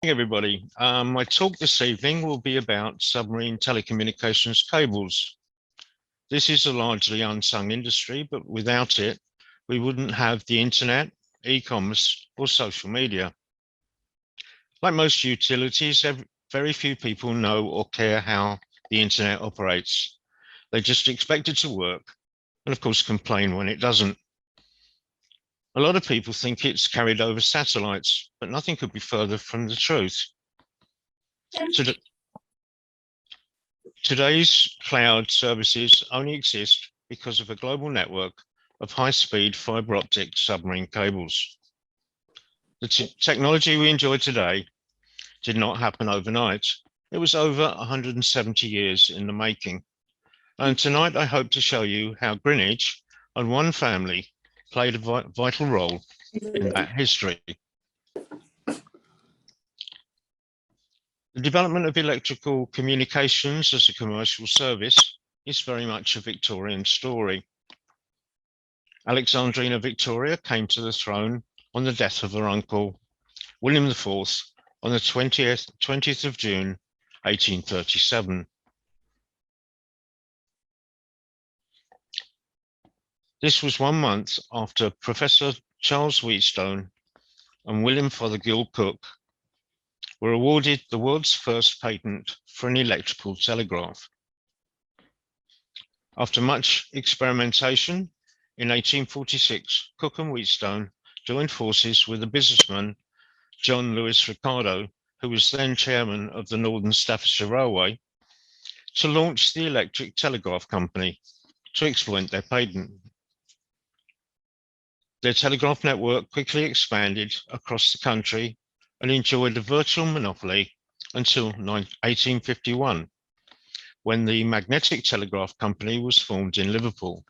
everybody. My talk this evening will be about submarine telecommunications cables. This is a largely unsung industry, but without it, we wouldn't have the internet, e-commerce, or social media. Like most utilities, very few people know or care how the internet operates. They just expect it to work and, of course, complain when it doesn't. A lot of people think it's carried over satellites, but nothing could be further from the truth. Today's cloud services only exist because of a global network of high-speed fiber optic submarine cables. The technology we enjoy today did not happen overnight. It was over 170 years in the making. And tonight I hope to show you how Greenwich and one family played a vital role in that history. The development of electrical communications as a commercial service is very much a Victorian story. Alexandrina Victoria came to the throne on the death of her uncle, William IV, on the 20th of June, 1837. This was 1 month after Professor Charles Wheatstone and William Fothergill Cooke were awarded the world's first patent for an electrical telegraph. After much experimentation, in 1846, Cooke and Wheatstone joined forces with a businessman, John Lewis Ricardo, who was then chairman of the Northern Staffordshire Railway, to launch the Electric Telegraph Company to exploit their patent. Their telegraph network quickly expanded across the country and enjoyed a virtual monopoly until 1851, when the Magnetic Telegraph Company was formed in Liverpool.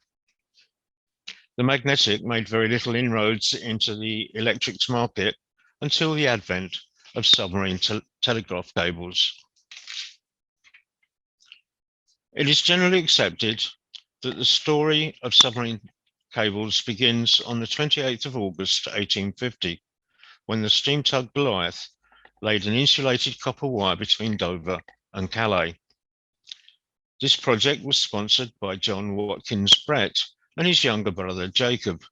The Magnetic made very little inroads into the electrics market until the advent of submarine telegraph cables. It is generally accepted that the story of submarine cables begins on the 28th of August 1850, when the steam tug Goliath laid an insulated copper wire between Dover and Calais. This project was sponsored by John Watkins Brett and his younger brother Jacob.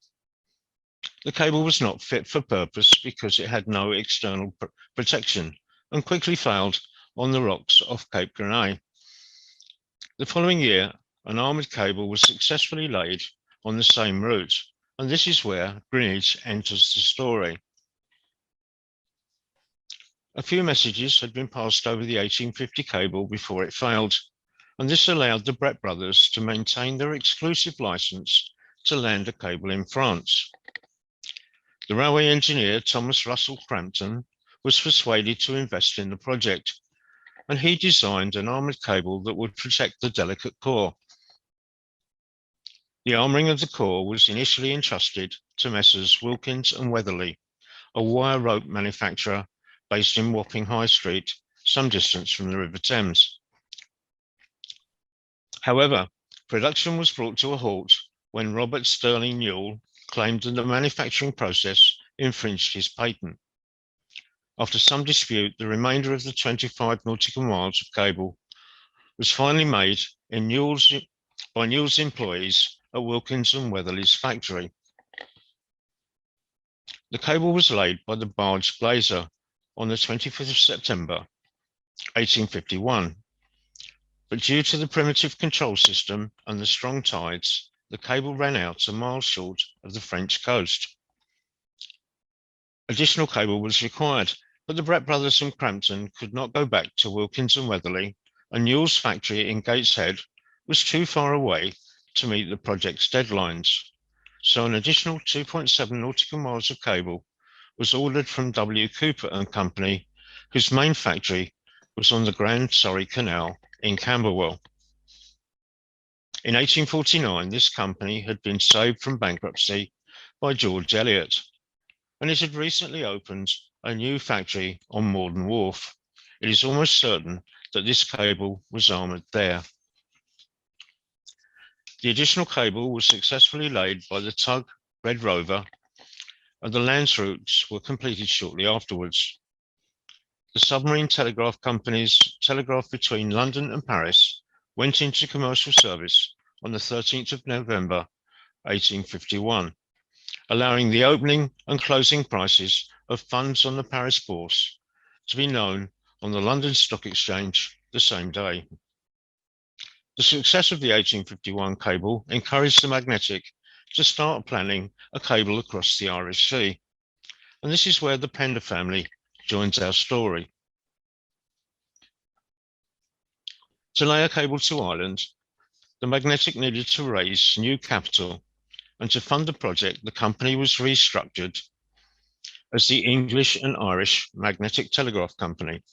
The cable was not fit for purpose because it had no external protection and quickly failed on the rocks off Cape Grenade. The following year, an armoured cable was successfully laid on the same route, and this is where Greenwich enters the story. A few messages had been passed over the 1850 cable before it failed, and this allowed the Brett brothers to maintain their exclusive license to land a cable in France. The railway engineer, Thomas Russell Crampton, was persuaded to invest in the project, and he designed an armoured cable that would protect the delicate core. The armouring of the core was initially entrusted to Messrs. Wilkins and Weatherly, a wire rope manufacturer based in Wapping High Street, some distance from the River Thames. However, production was brought to a halt when Robert Sterling Newell claimed that the manufacturing process infringed his patent. After some dispute, the remainder of the 25 nautical miles of cable was finally made by Newell's employees at Wilkins and Weatherly's factory. The cable was laid by the barge Glazer on the 25th of September, 1851. But due to the primitive control system and the strong tides, the cable ran out a mile short of the French coast. Additional cable was required, but the Brett brothers and Crampton could not go back to Wilkins and Weatherly, and Newell's factory in Gateshead was too far away to meet the project's deadlines. So an additional 2.7 nautical miles of cable was ordered from W. Cooper and Company, whose main factory was on the Grand Surrey Canal in Camberwell. In 1849, this company had been saved from bankruptcy by George Eliot, and it had recently opened a new factory on Morden Wharf. It is almost certain that this cable was armoured there. The additional cable was successfully laid by the tug Red Rover, and the land routes were completed shortly afterwards. The Submarine Telegraph Company's telegraph between London and Paris went into commercial service on the 13th of November 1851, allowing the opening and closing prices of funds on the Paris bourse to be known on the London Stock Exchange the same day. The success of the 1851 cable encouraged the Magnetic to start planning a cable across the Irish Sea. And this is where the Pender family joins our story. To lay a cable to Ireland, the Magnetic needed to raise new capital, and to fund the project, the company was restructured as the English and Irish Magnetic Telegraph Company.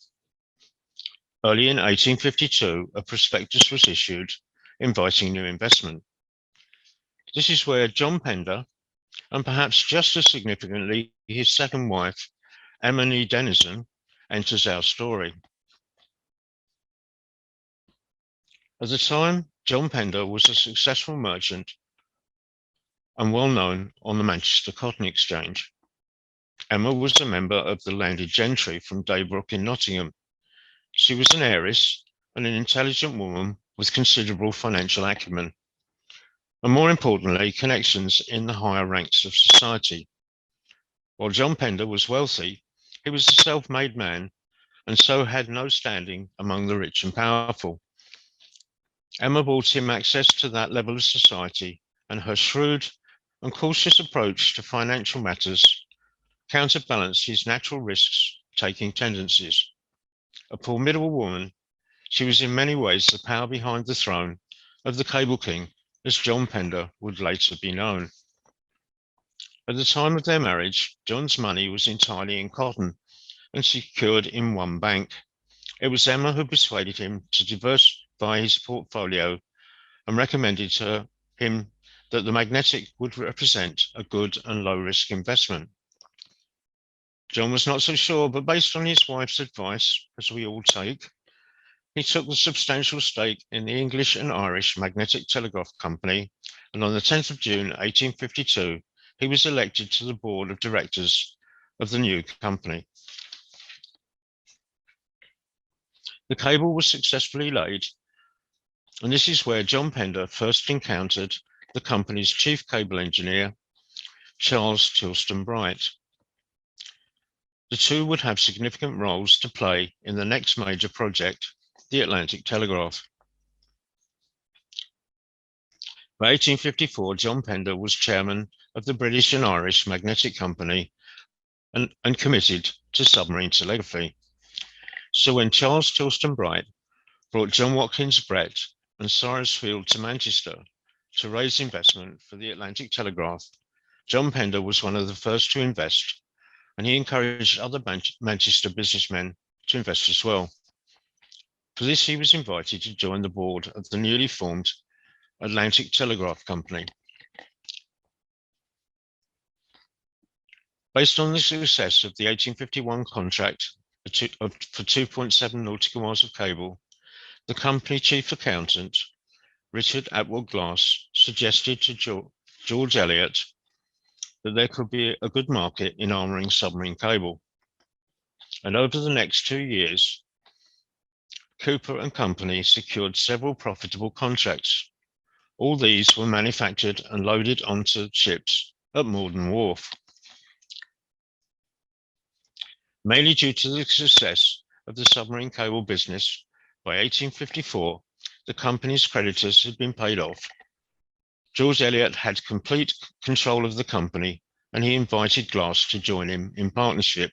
Early in 1852, a prospectus was issued inviting new investment. This is where John Pender, and perhaps just as significantly, his second wife, Emily Dennison, enters our story. At the time, John Pender was a successful merchant and well known on the Manchester Cotton Exchange. Emma was a member of the landed gentry from Daybrook in Nottingham. She was an heiress and an intelligent woman with considerable financial acumen, and more importantly, connections in the higher ranks of society. While John Pender was wealthy, he was a self-made man and so had no standing among the rich and powerful. Emma brought him access to that level of society, and her shrewd and cautious approach to financial matters counterbalanced his natural risk-taking tendencies. A formidable woman, she was in many ways the power behind the throne of the Cable King, as John Pender would later be known. At the time of their marriage, John's money was entirely in cotton and secured in one bank. It was Emma who persuaded him to diversify his portfolio and recommended to him that the Magnetic would represent a good and low-risk investment. John was not so sure, but based on his wife's advice, as we all take, he took the substantial stake in the English and Irish Magnetic Telegraph Company, and on the 10th of June 1852, he was elected to the board of directors of the new company. The cable was successfully laid, and this is where John Pender first encountered the company's chief cable engineer, Charles Tilston Bright. The two would have significant roles to play in the next major project, the Atlantic Telegraph. By 1854, John Pender was chairman of the British and Irish Magnetic Company and committed to submarine telegraphy. So when Charles Tilston Bright brought John Watkins Brett and Cyrus Field to Manchester to raise investment for the Atlantic Telegraph, John Pender was one of the first to invest, and he encouraged other Manchester businessmen to invest as well. For this, he was invited to join the board of the newly formed Atlantic Telegraph Company. Based on the success of the 1851 contract for 2.7 nautical miles of cable, the company chief accountant, Richard Atwell Glass, suggested to George Elliot that there could be a good market in armouring submarine cable. And over the next 2 years, Cooper and Company secured several profitable contracts. All these were manufactured and loaded onto ships at Morden Wharf. Mainly due to the success of the submarine cable business, by 1854, the company's creditors had been paid off. George Elliot had complete control of the company, and he invited Glass to join him in partnership.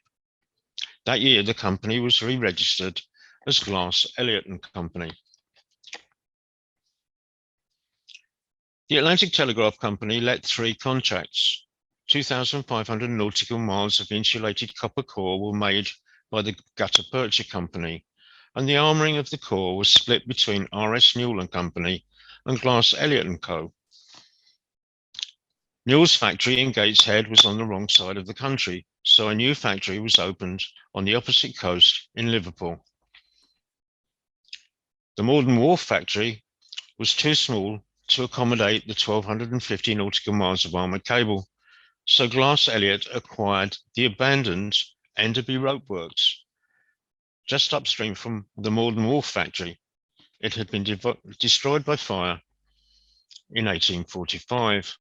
That year, the company was re-registered as Glass, Elliot and Company. The Atlantic Telegraph Company let 3 contracts. 2,500 nautical miles of insulated copper core were made by the Gutta Percha Company, and the armouring of the core was split between R.S. Newell and Company and Glass, Elliot and Co. Newell's factory in Gateshead was on the wrong side of the country, so a new factory was opened on the opposite coast in Liverpool. The Morden Wharf factory was too small to accommodate the 1,250 nautical miles of armoured cable, so Glass Elliot acquired the abandoned Enderby Rope Works, just upstream from the Morden Wharf factory. It had been destroyed by fire in 1845.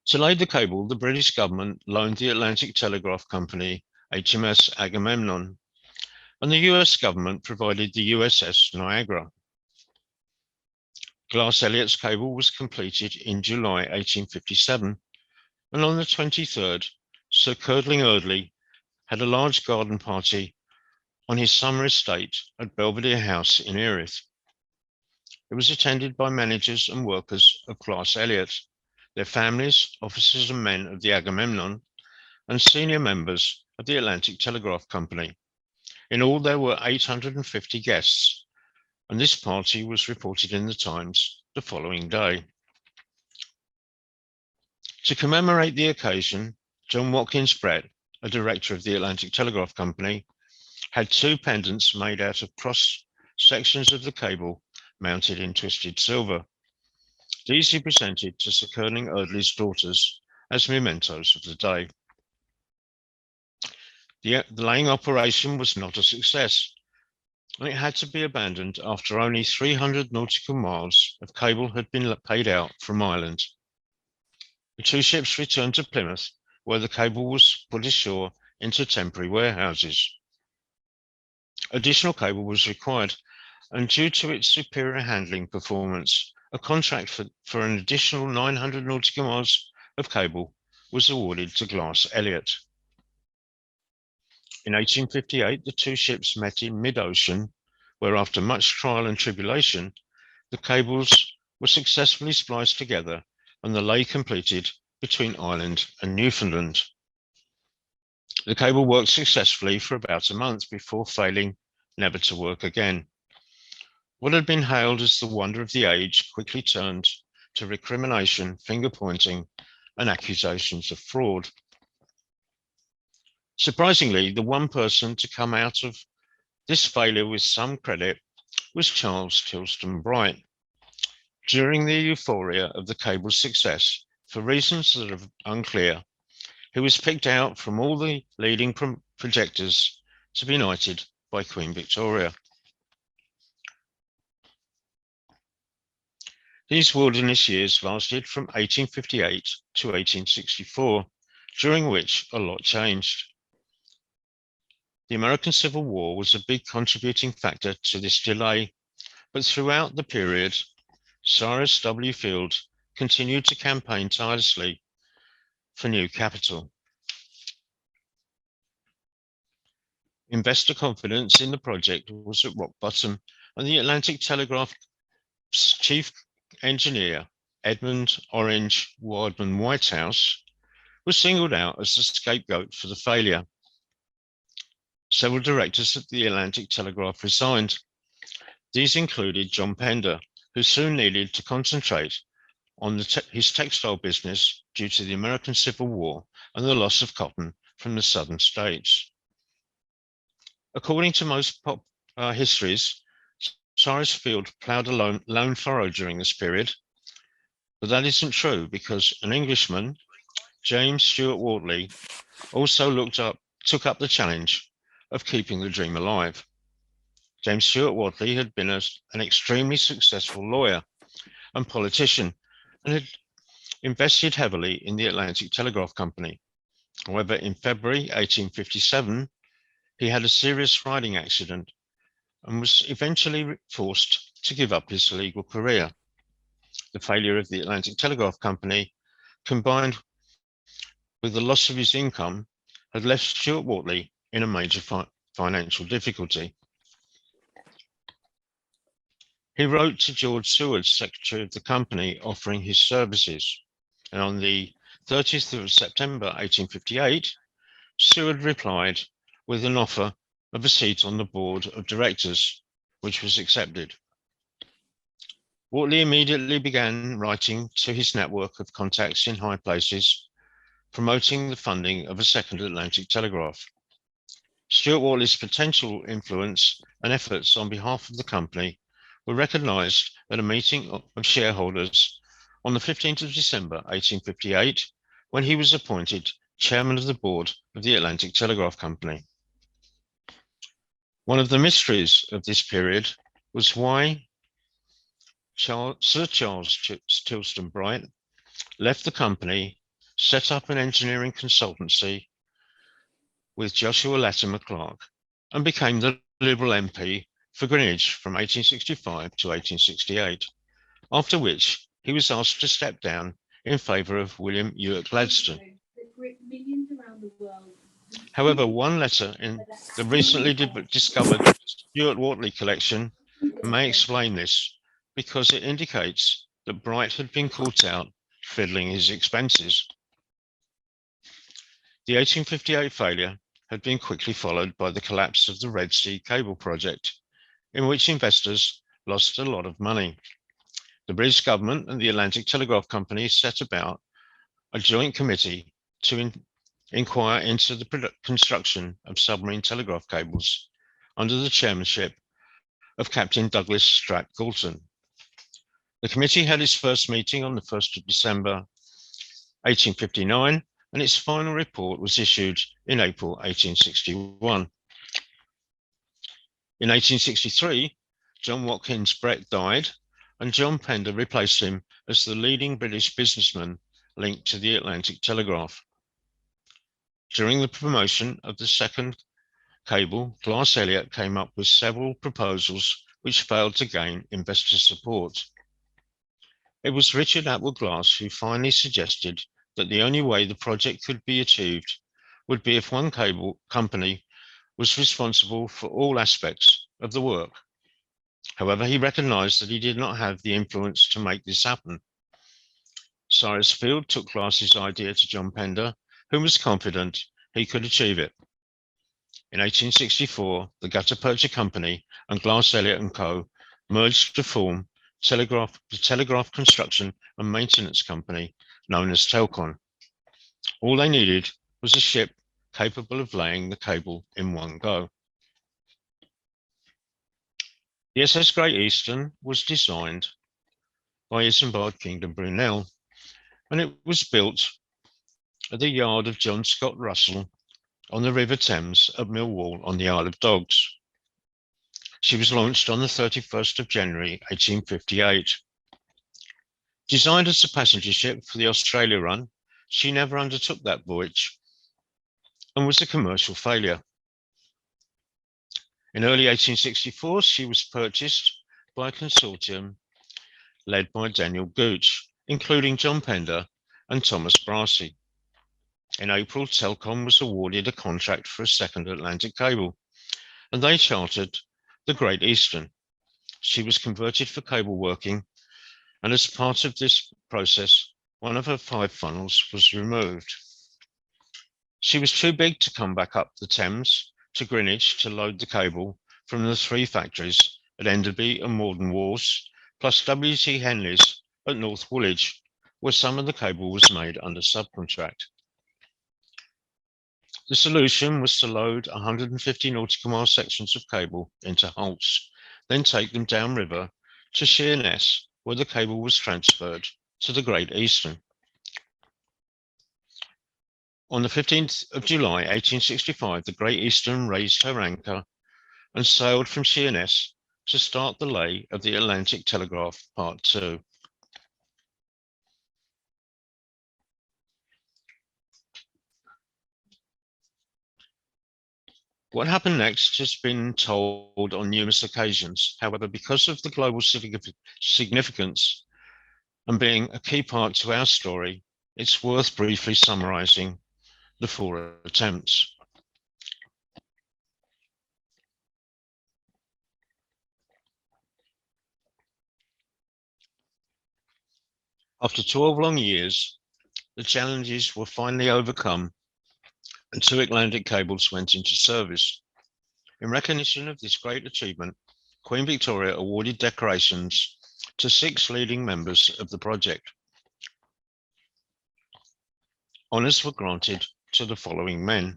To lay the cable, the British government loaned the Atlantic Telegraph Company HMS Agamemnon, and the US government provided the USS Niagara. Glass Elliott's cable was completed in July 1857, and on the 23rd, Sir Curdling Eardley had a large garden party on his summer estate at Belvedere House in Erith. It was attended by managers and workers of Glass Elliott, their families, officers and men of the Agamemnon, and senior members of the Atlantic Telegraph Company. In all, there were 850 guests, and this party was reported in the Times the following day. To commemorate the occasion, John Watkins Brett, a director of the Atlantic Telegraph Company, had two pendants made out of cross sections of the cable mounted in twisted silver. These he presented to Sir Curdling Eardley's daughters as mementos of the day. The laying operation was not a success, and it had to be abandoned after only 300 nautical miles of cable had been paid out from Ireland. The two ships returned to Plymouth, where the cable was put ashore into temporary warehouses. Additional cable was required, and due to its superior handling performance, a contract for an additional 900 nautical miles of cable was awarded to Glass Elliott. In 1858, the two ships met in mid-ocean, where after much trial and tribulation, the cables were successfully spliced together and the lay completed between Ireland and Newfoundland. The cable worked successfully for about a month before failing never to work again. What had been hailed as the wonder of the age quickly turned to recrimination, finger-pointing, and accusations of fraud. Surprisingly, the one person to come out of this failure with some credit was Charles Tilston Bright. During the euphoria of the cable's success, for reasons that are unclear, he was picked out from all the leading projectors to be knighted by Queen Victoria. These wilderness years lasted from 1858 to 1864, during which a lot changed. The American Civil War was a big contributing factor to this delay, but throughout the period, Cyrus W. Field continued to campaign tirelessly for new capital. Investor confidence in the project was at rock bottom, and the Atlantic Telegraph's chief engineer, Edmund Orange Wildman Whitehouse, was singled out as the scapegoat for the failure. Several directors of the Atlantic Telegraph resigned. These included John Pender, who soon needed to concentrate on his textile business due to the American Civil War and the loss of cotton from the southern states. According to most histories, Cyrus Field ploughed a lone furrow during this period, but that isn't true because an Englishman, James Stewart Wortley, also took up the challenge of keeping the dream alive. James Stewart Wortley had been an extremely successful lawyer and politician and had invested heavily in the Atlantic Telegraph Company. However, in February 1857, he had a serious riding accident and was eventually forced to give up his legal career. The failure of the Atlantic Telegraph Company, combined with the loss of his income, had left Stewart Wortley in a major financial difficulty. He wrote to George Seward, secretary of the company, offering his services. And on the 30th of September 1858, Seward replied with an offer of a seat on the board of directors, which was accepted. Wortley immediately began writing to his network of contacts in high places, promoting the funding of a second Atlantic Telegraph. Stewart Wortley's potential influence and efforts on behalf of the company were recognised at a meeting of shareholders on the 15th of December 1858, when he was appointed chairman of the board of the Atlantic Telegraph Company. One of the mysteries of this period was why Sir Charles Tilston Bright left the company, set up an engineering consultancy with Joshua Latimer Clark, and became the Liberal MP for Greenwich from 1865 to 1868, after which he was asked to step down in favour of William Ewart Gladstone. However, one letter in the recently discovered Stuart Wortley collection may explain this, because it indicates that Bright had been caught out fiddling his expenses. The 1858 failure had been quickly followed by the collapse of the Red Sea cable project, in which investors lost a lot of money. The British government and the Atlantic Telegraph Company set about a joint committee to inquire into the construction of submarine telegraph cables under the chairmanship of Captain Douglas Stratt Galton. The committee had its first meeting on the 1st of December 1859, and its final report was issued in April 1861. In 1863, John Watkins Brett died, and John Pender replaced him as the leading British businessman linked to the Atlantic Telegraph. During the promotion of the second cable, Glass Elliott came up with several proposals which failed to gain investor support. It was Richard Atwood Glass who finally suggested that the only way the project could be achieved would be if one cable company was responsible for all aspects of the work. However, he recognized that he did not have the influence to make this happen. Cyrus Field took Glass's idea to John Pender, who was confident he could achieve it. In 1864, the Gutta Percha Company and Glass Elliott & Co. merged to form the Telegraph Construction and Maintenance Company, known as Telcon. All they needed was a ship capable of laying the cable in one go. The SS Great Eastern was designed by Isambard Kingdom Brunel, and it was built at the yard of John Scott Russell on the River Thames at Millwall on the Isle of Dogs. She was launched on the 31st of January 1858. Designed as a passenger ship for the Australia run, she never undertook that voyage and was a commercial failure. In early 1864, she was purchased by a consortium led by Daniel Gooch, including John Pender and Thomas Brassey. In April, Telcom was awarded a contract for a second Atlantic cable, and they chartered the Great Eastern. She was converted for cable working, and as part of this process, one of her 5 funnels was removed. She was too big to come back up the Thames to Greenwich to load the cable from the 3 factories at Enderby and Morden Wharves, plus W.T. Henley's at North Woolwich, where some of the cable was made under subcontract. The solution was to load 150 nautical mile sections of cable into hulks, then take them downriver to Sheerness, where the cable was transferred to the Great Eastern. On the 15th of July 1865, the Great Eastern raised her anchor and sailed from Sheerness to start the lay of the Atlantic Telegraph Part 2. What happened next has been told on numerous occasions. However, because of the global significance and being a key part to our story, it's worth briefly summarizing the 4 attempts. After 12 long years, the challenges were finally overcome and 2 Atlantic cables went into service. In recognition of this great achievement, Queen Victoria awarded decorations to 6 leading members of the project. Honours were granted to the following men.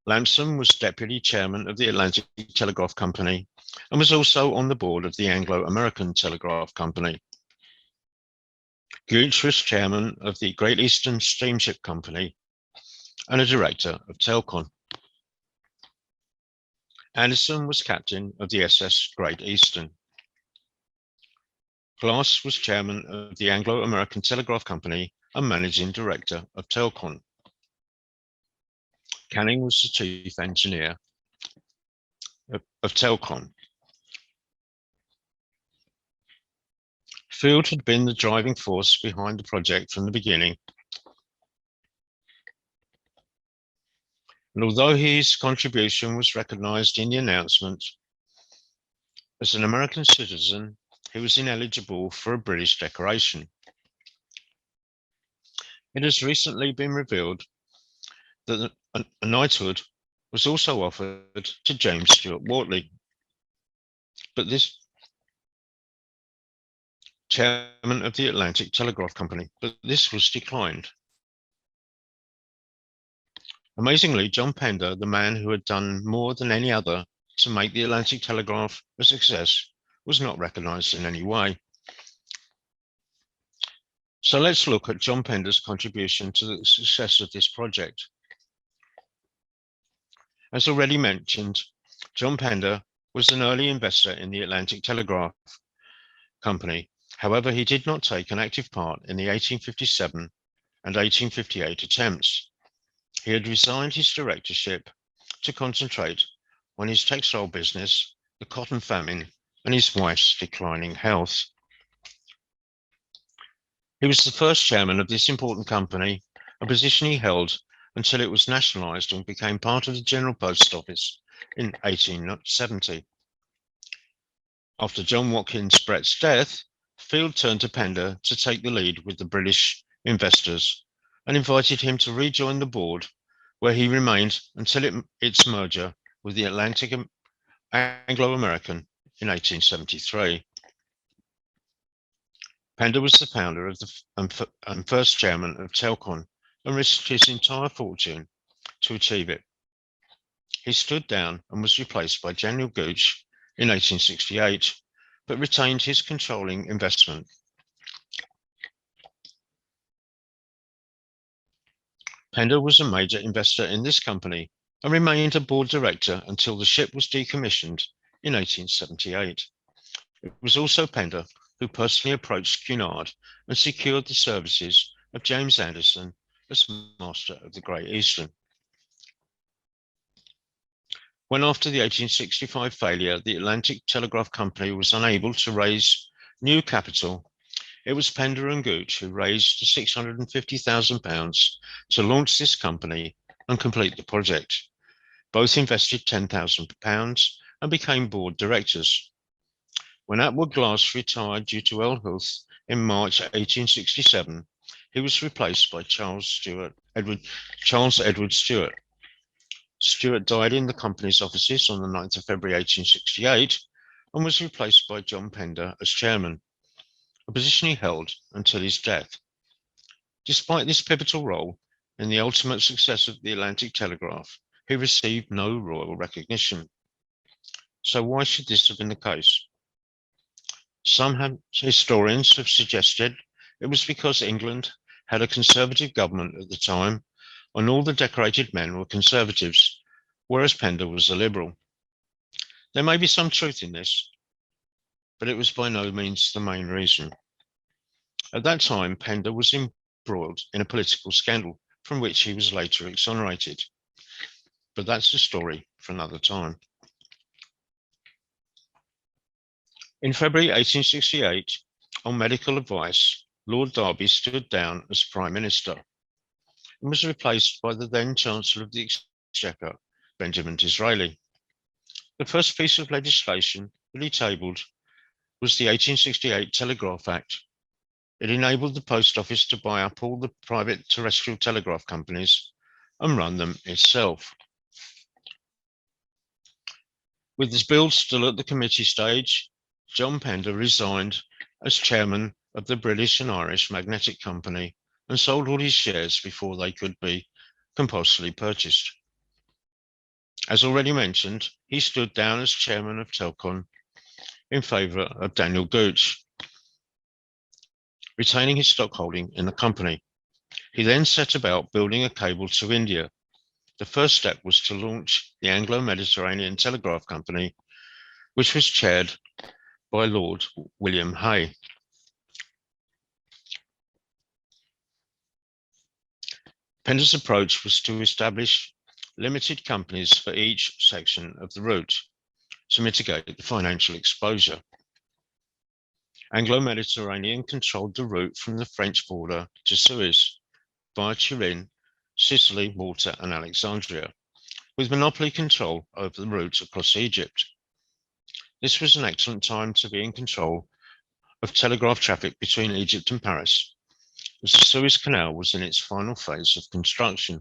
Lamson was Deputy Chairman of the Atlantic Telegraph Company and was also on the board of the Anglo-American Telegraph Company. Gooch was Chairman of the Great Eastern Steamship Company and a Director of Telcon. Anderson was captain of the SS Great Eastern. Glass was chairman of the Anglo-American Telegraph Company and managing director of Telcon. Canning was the chief engineer of Telcon. Field had been the driving force behind the project from the beginning. And although his contribution was recognized in the announcement, as an American citizen, he was ineligible for a British decoration. It has recently been revealed that a knighthood was also offered to James Stewart Wortley, but this chairman of the Atlantic Telegraph Company, but this was declined. Amazingly, John Pender, the man who had done more than any other to make the Atlantic Telegraph a success, was not recognized in any way. So let's look at John Pender's contribution to the success of this project. As already mentioned, John Pender was an early investor in the Atlantic Telegraph Company. However, he did not take an active part in the 1857 and 1858 attempts. He had resigned his directorship to concentrate on his textile business, the cotton famine, and his wife's declining health. He was the first chairman of this important company, a position he held until it was nationalized and became part of the General Post Office in 1870. After John Watkins Brett's death, Field turned to Pender to take the lead with the British investors and invited him to rejoin the board, where he remained until its merger with the Atlantic Anglo-American in 1873. Pender was the founder of and first chairman of Telcon and risked his entire fortune to achieve it. He stood down and was replaced by Daniel Gooch in 1868, but retained his controlling investment. Pender was a major investor in this company and remained a board director until the ship was decommissioned in 1878. It was also Pender who personally approached Cunard and secured the services of James Anderson as master of the Great Eastern. When after the 1865 failure, the Atlantic Telegraph Company was unable to raise new capital, it was Pender and Gooch who raised £650,000 to launch this company and complete the project. Both invested £10,000 and became board directors. When Atwood Glass retired due to ill health in March 1867, he was replaced by Charles Edward Stewart. Stewart died in the company's offices on the 9th of February 1868 and was replaced by John Pender as chairman, a position he held until his death. Despite this pivotal role in the ultimate success of the Atlantic Telegraph, he received no royal recognition. So why should this have been the case? Some historians have suggested it was because England had a conservative government at the time, and all the decorated men were conservatives, whereas Pender was a liberal. There may be some truth in this, but it was by no means the main reason. At that time, Pender was embroiled in a political scandal from which he was later exonerated. But that's a story for another time. In February 1868, on medical advice, Lord Derby stood down as Prime Minister and was replaced by the then Chancellor of the Exchequer, Benjamin Disraeli. The first piece of legislation that he tabled was the 1868 Telegraph Act. It enabled the Post Office to buy up all the private terrestrial telegraph companies and run them itself. With this bill still at the committee stage, John Pender resigned as chairman of the British and Irish Magnetic Company and sold all his shares before they could be compulsorily purchased. As already mentioned, he stood down as chairman of Telcon in favour of Daniel Gooch, retaining his stockholding in the company. He then set about building a cable to India, The first step was to launch the Anglo-Mediterranean Telegraph Company, which was chaired by Lord William Hay. Pender's approach was to establish limited companies for each section of the route to mitigate the financial exposure. Anglo-Mediterranean controlled the route from the French border to Suez via Turin, Sicily, Malta, and Alexandria, with monopoly control over the route across Egypt. This was an excellent time to be in control of telegraph traffic between Egypt and Paris, as the Suez Canal was in its final phase of construction.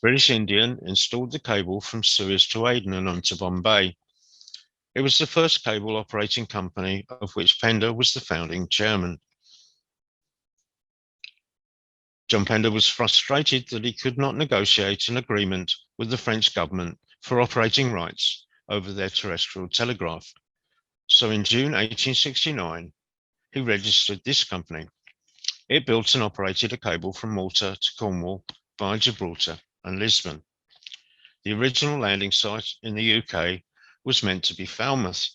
British Indian installed the cable from Suez to Aden and on to Bombay. It was the first cable operating company of which Pender was the founding chairman. John Pender was frustrated that he could not negotiate an agreement with the French government for operating rights over their terrestrial telegraph. So in June 1869, he registered this company. It built and operated a cable from Malta to Cornwall via Gibraltar and Lisbon. The original landing site in the UK was meant to be Falmouth,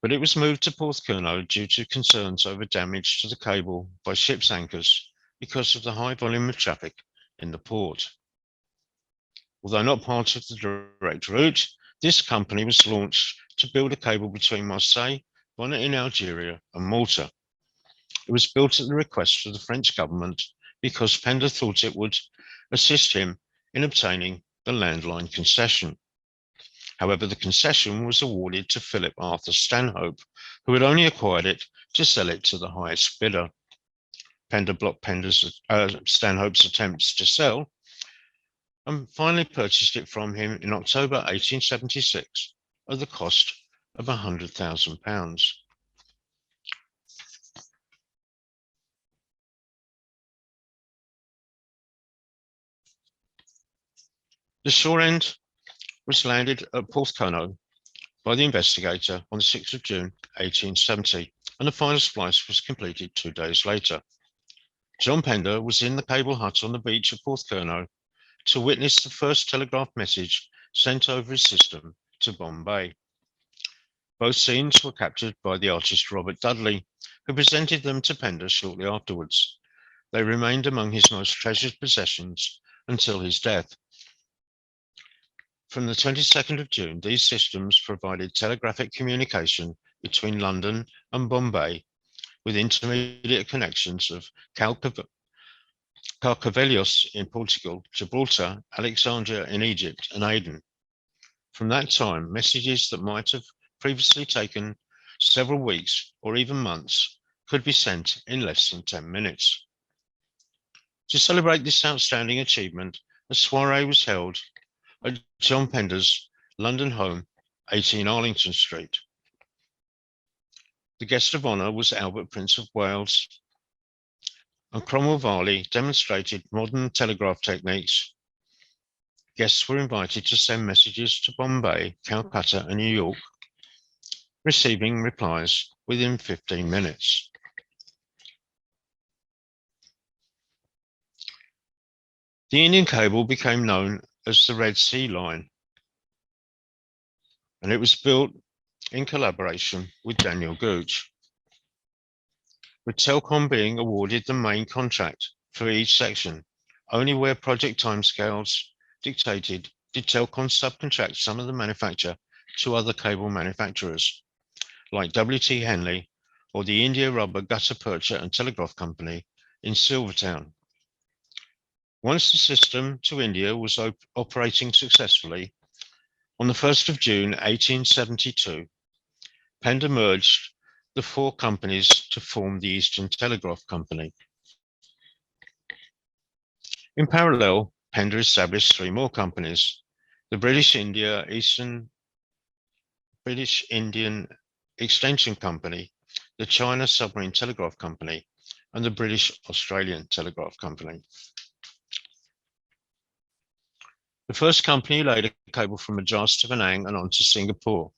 but it was moved to Porthcurno due to concerns over damage to the cable by ship's anchors because of the high volume of traffic in the port. Although not part of the direct route, this company was launched to build a cable between Marseille, Bonnet in Algeria, and Malta. It was built at the request of the French government because Pender thought it would assist him in obtaining the landline concession. However, the concession was awarded to Philip Arthur Stanhope, who had only acquired it to sell it to the highest bidder. Pender blocked Stanhope's attempts to sell and finally purchased it from him in October 1876 at the cost of £100,000. The shore end was landed at Porthcurno by the investigator on the 6th of June 1870, and the final splice was completed 2 days later. John Pender was in the cable hut on the beach of Porthcurno to witness the first telegraph message sent over his system to Bombay. Both scenes were captured by the artist Robert Dudley, who presented them to Pender shortly afterwards. They remained among his most treasured possessions until his death. From the 22nd of June, these systems provided telegraphic communication between London and Bombay with intermediate connections of Carcavelhos in Portugal, Gibraltar, Alexandria in Egypt, and Aden. From that time, messages that might have previously taken several weeks or even months could be sent in less than 10 minutes. To celebrate this outstanding achievement, a soiree was held at John Pender's London home, 18 Arlington Street. The guest of honour was Albert, Prince of Wales, and Cromwell Varley demonstrated modern telegraph techniques. Guests were invited to send messages to Bombay, Calcutta, and New York, receiving replies within 15 minutes. The Indian cable became known as the Red Sea Line, and it was built in collaboration with Daniel Gooch, with Telcom being awarded the main contract for each section. Only where project timescales dictated did Telcom subcontract some of the manufacture to other cable manufacturers, like W.T. Henley or the India Rubber Gutta Percha and Telegraph Company in Silvertown. Once the system to India was operating successfully, on the 1st of June 1872, Pender merged the 4 companies to form the Eastern Telegraph Company. In parallel, Pender established 3 more companies: the British Indian Extension Company, the China Submarine Telegraph Company, and the British Australian Telegraph Company. The first company laid a cable from Madras to Penang and on to Singapore.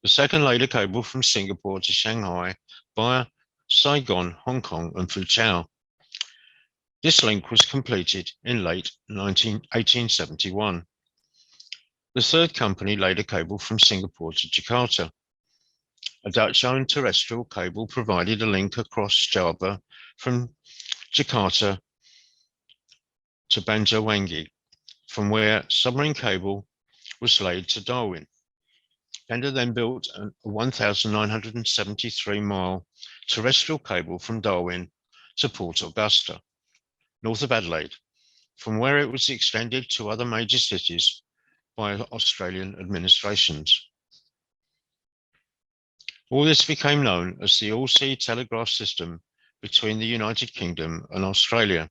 The second laid a cable from Singapore to Shanghai via Saigon, Hong Kong, and Foochow. This link was completed in late 1871. The third company laid a cable from Singapore to Jakarta. A Dutch-owned terrestrial cable provided a link across Java from Jakarta to Banjarwangi, from where submarine cable was laid to Darwin. Pender then built a 1,973-mile terrestrial cable from Darwin to Port Augusta, north of Adelaide, from where it was extended to other major cities by Australian administrations. All this became known as the all-sea telegraph system between the United Kingdom and Australia,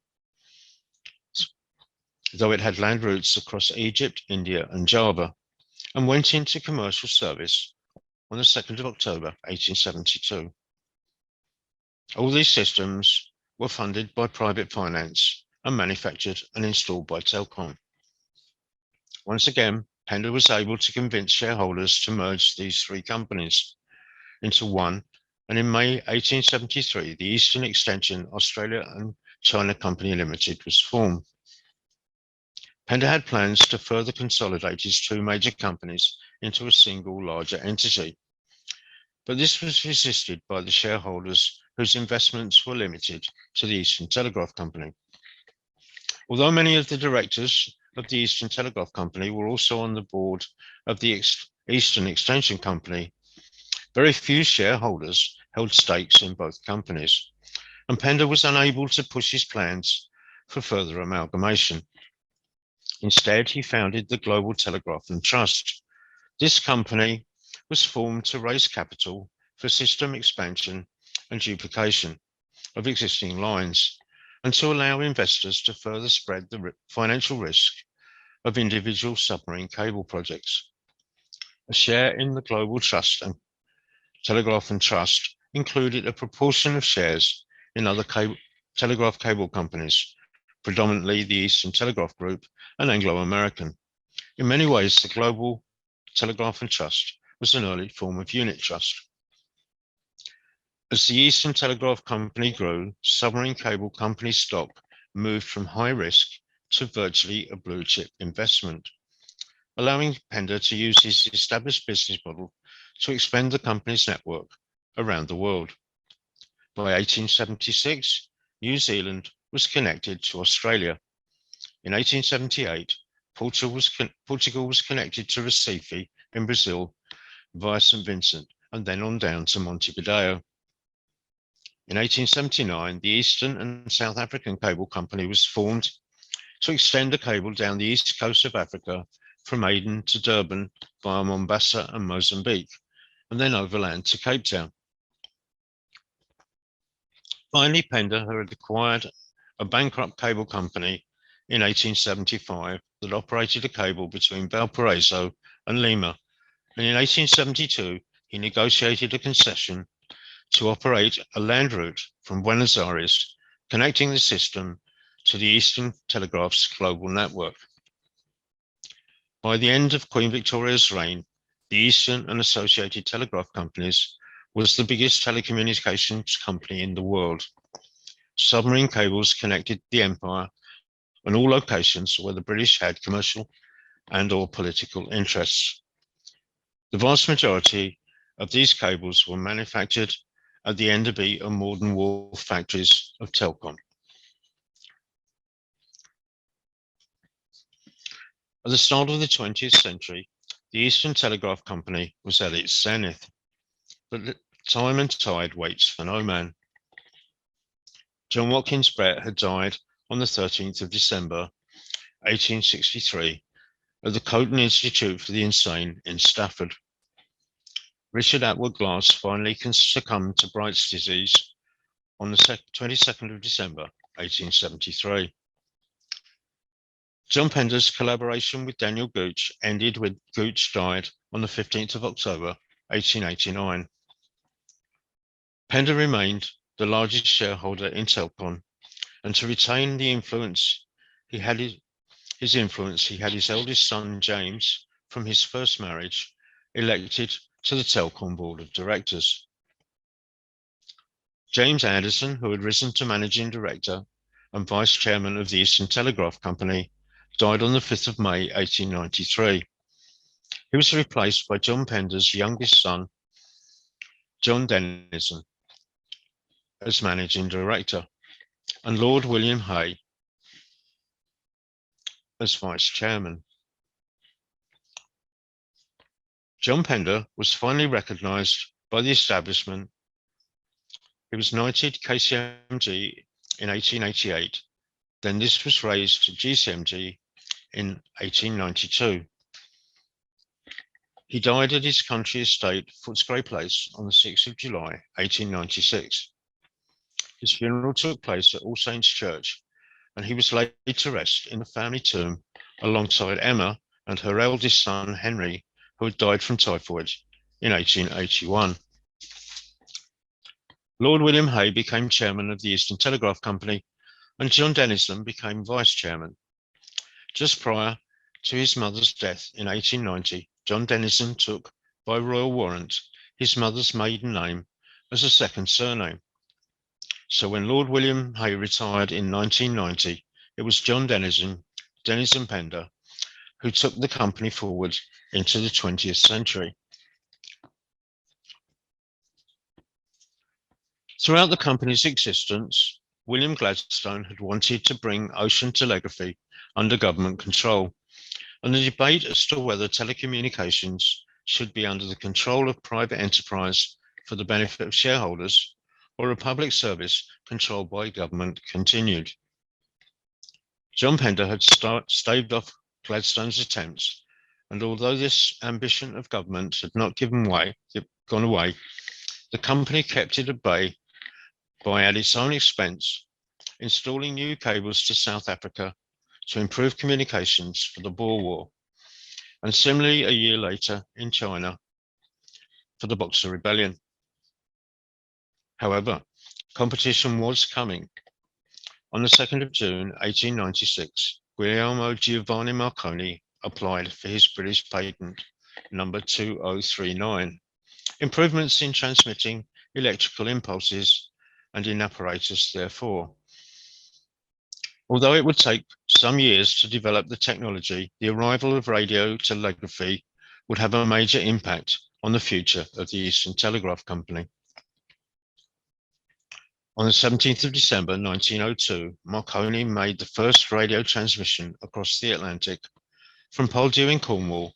though it had land routes across Egypt, India, and Java, and went into commercial service on the 2nd of October 1872. All these systems were funded by private finance and manufactured and installed by Telcom. Once again, Pender was able to convince shareholders to merge these three companies into one, and in May 1873, the Eastern Extension Australia and China Company Limited was formed. Pender had plans to further consolidate his two major companies into a single larger entity, but this was resisted by the shareholders whose investments were limited to the Eastern Telegraph Company. Although many of the directors of the Eastern Telegraph Company were also on the board of the Eastern Extension Company, very few shareholders held stakes in both companies, and Pender was unable to push his plans for further amalgamation. Instead, he founded the Global Telegraph and Trust. This company was formed to raise capital for system expansion and duplication of existing lines, and to allow investors to further spread the financial risk of individual submarine cable projects. A share in the Global Trust and Telegraph and Trust included a proportion of shares in other telegraph cable companies, predominantly the Eastern Telegraph Group and Anglo-American. In many ways, the Global Telegraph and Trust was an early form of unit trust. As the Eastern Telegraph Company grew, submarine cable company stock moved from high risk to virtually a blue chip investment, allowing Pender to use his established business model to expand the company's network around the world. By 1876, New Zealand was connected to Australia. In 1878, Portugal was connected to Recife in Brazil via St. Vincent, and then on down to Montevideo. In 1879, the Eastern and South African Cable Company was formed to extend a cable down the east coast of Africa from Aden to Durban via Mombasa and Mozambique, and then overland to Cape Town. Finally, Pender had acquired a bankrupt cable company in 1875 that operated a cable between Valparaiso and Lima, and in 1872 he negotiated a concession to operate a land route from Buenos Aires, connecting the system to the Eastern Telegraph's global network. By the end of Queen Victoria's reign, the Eastern and Associated Telegraph Companies was the biggest telecommunications company in the world. Submarine cables connected the empire and all locations where the British had commercial and/or political interests. The vast majority of these cables were manufactured at the Enderby and Morden Wharf factories of Telcom. At the start of the 20th century, the Eastern Telegraph Company was at its zenith, but time and tide waits for no man. John Watkins Brett had died on the 13th of December, 1863, at the Coton Institute for the Insane in Stafford. Richard Atwood Glass finally succumbed to Bright's disease on the 22nd of December, 1873. John Pender's collaboration with Daniel Gooch ended when Gooch died on the 15th of October, 1889. Pender remained the largest shareholder in Telcom, and to retain the influence he had his eldest son, James, from his first marriage, elected to the Telcom board of directors. James Anderson, who had risen to managing director and vice chairman of the Eastern Telegraph Company, died on the 5th of May, 1893. He was replaced by John Pender's youngest son, John Denison, as managing director, and Lord William Hay as vice chairman. John Pender was finally recognised by the establishment. He was knighted KCMG in 1888. Then this was raised to GCMG in 1892. He died at his country estate, Footscray Place, on the 6th of July, 1896. His funeral took place at All Saints Church, and he was laid to rest in the family tomb alongside Emma and her eldest son, Henry, who had died from typhoid in 1881. Lord William Hay became chairman of the Eastern Telegraph Company, and John Denison became vice chairman. Just prior to his mother's death in 1890, John Denison took, by royal warrant, his mother's maiden name as a second surname. So when Lord William Hay retired in 1990, it was John Denison Pender, who took the company forward into the 20th century. Throughout the company's existence, William Gladstone had wanted to bring ocean telegraphy under government control, and the debate as to whether telecommunications should be under the control of private enterprise for the benefit of shareholders or a public service controlled by government continued. John Pender had staved off Gladstone's attempts, and although this ambition of government had not gone away, the company kept it at bay by, at its own expense, installing new cables to South Africa to improve communications for the Boer War, and similarly a year later in China for the Boxer Rebellion. However, competition was coming. On the 2nd of June, 1896, Guglielmo Giovanni Marconi applied for his British patent number 2039, improvements in transmitting electrical impulses and in apparatus therefore. Although it would take some years to develop the technology, the arrival of radio telegraphy would have a major impact on the future of the Eastern Telegraph Company. On the 17th of December 1902, Marconi made the first radio transmission across the Atlantic from Poldhu in Cornwall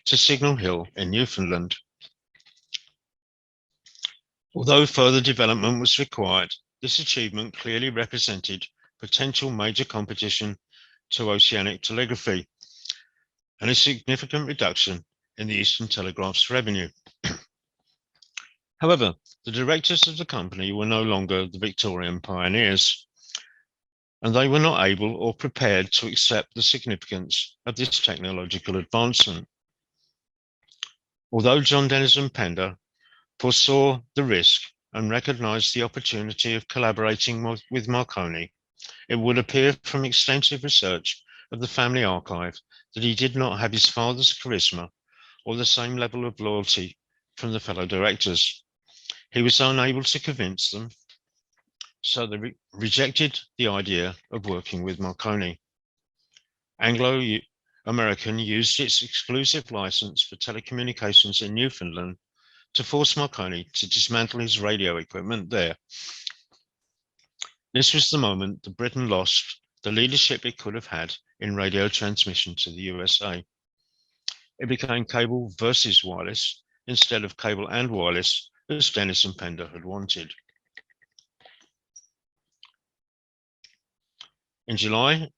to Signal Hill in Newfoundland. Although further development was required, this achievement clearly represented potential major competition to oceanic telegraphy and a significant reduction in the Eastern Telegraph's revenue. However, the directors of the company were no longer the Victorian pioneers, and they were not able or prepared to accept the significance of this technological advancement. Although John Denison Pender foresaw the risk and recognized the opportunity of collaborating with Marconi, it would appear from extensive research of the family archive that he did not have his father's charisma or the same level of loyalty from the fellow directors. He was unable to convince them, so they rejected the idea of working with Marconi. Anglo-American used its exclusive license for telecommunications in Newfoundland to force Marconi to dismantle his radio equipment there. This was the moment that Britain lost the leadership it could have had in radio transmission to the USA. It became cable versus wireless instead of cable and wireless, as Denison Pender had wanted. In July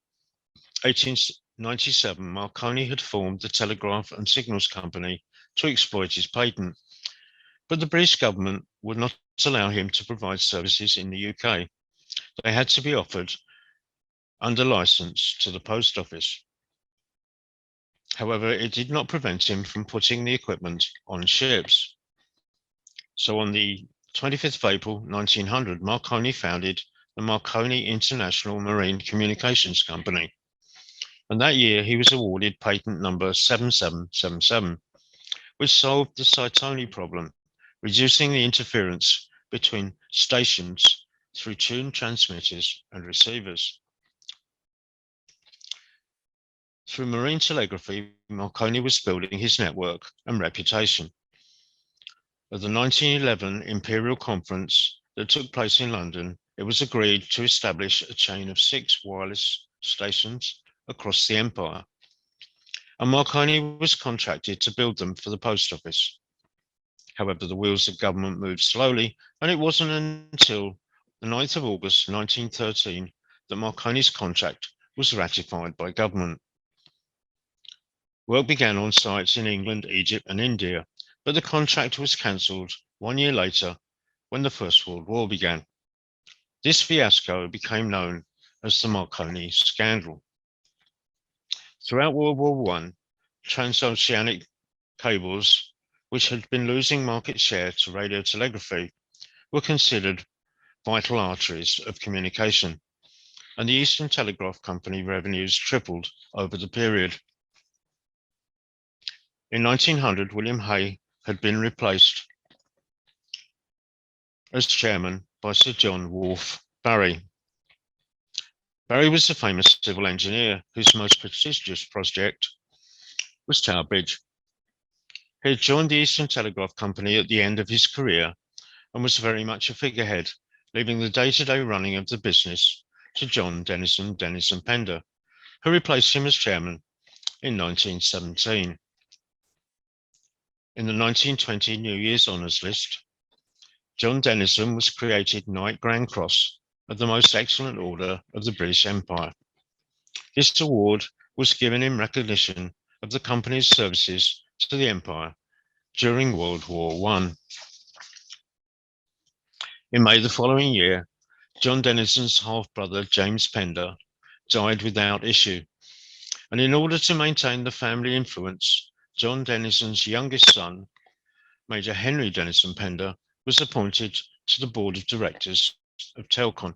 1897, Marconi had formed the Telegraph and Signals Company to exploit his patent, but the British government would not allow him to provide services in the UK. They had to be offered under license to the post office. However, it did not prevent him from putting the equipment on ships. So on the 25th of April 1900, Marconi founded the Marconi International Marine Communications Company. And that year he was awarded patent number 7777, which solved the Cytoni problem, reducing the interference between stations through tuned transmitters and receivers. Through marine telegraphy, Marconi was building his network and reputation. At the 1911 Imperial Conference that took place in London, it was agreed to establish a chain of 6 wireless stations across the empire, and Marconi was contracted to build them for the post office. However, the wheels of government moved slowly, and it wasn't until the 9th of August 1913 that Marconi's contract was ratified by government. Work began on sites in England, Egypt, and India, but the contract was cancelled 1 year later when the First World War began. This fiasco became known as the Marconi scandal. Throughout World War I, transoceanic cables, which had been losing market share to radio telegraphy, were considered vital arteries of communication, and the Eastern Telegraph Company revenues tripled over the period. In 1900, William Hay had been replaced as chairman by Sir John Wolfe Barry. Barry was the famous civil engineer whose most prestigious project was Tower Bridge. He had joined the Eastern Telegraph Company at the end of his career and was very much a figurehead, leaving the day-to-day running of the business to John Denison Pender, who replaced him as chairman in 1917. In the 1920 New Year's Honours List, John Denison was created Knight Grand Cross of the Most Excellent Order of the British Empire. This award was given in recognition of the company's services to the Empire during World War I. In May the following year, John Denison's half-brother James Pender died without issue, and in order to maintain the family influence, John Denison's youngest son, Major Henry Denison Pender, was appointed to the board of directors of Telcon.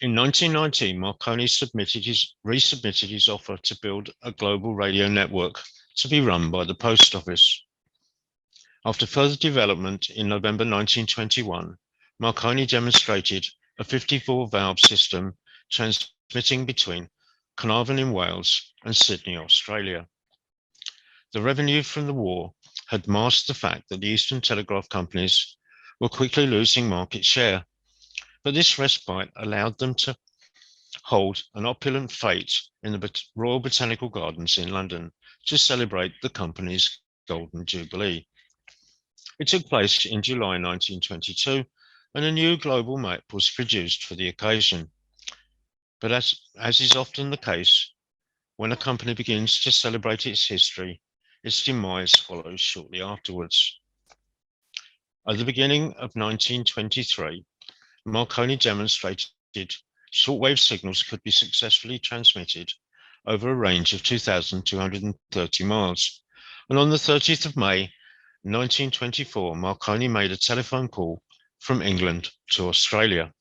In 1919, Marconi resubmitted his offer to build a global radio network to be run by the post office. After further development in November 1921, Marconi demonstrated a 54-valve system transmitting between Carnarvon in Wales and Sydney, Australia. The revenue from the war had masked the fact that the Eastern Telegraph Companies were quickly losing market share, but this respite allowed them to hold an opulent fete in the Royal Botanical Gardens in London to celebrate the company's Golden Jubilee. It took place in July 1922, and a new global map was produced for the occasion. But as is often the case, when a company begins to celebrate its history, its demise follows shortly afterwards. At the beginning of 1923, Marconi demonstrated shortwave signals could be successfully transmitted over a range of 2,230 miles. And on the 30th of May, 1924, Marconi made a telephone call from England to Australia.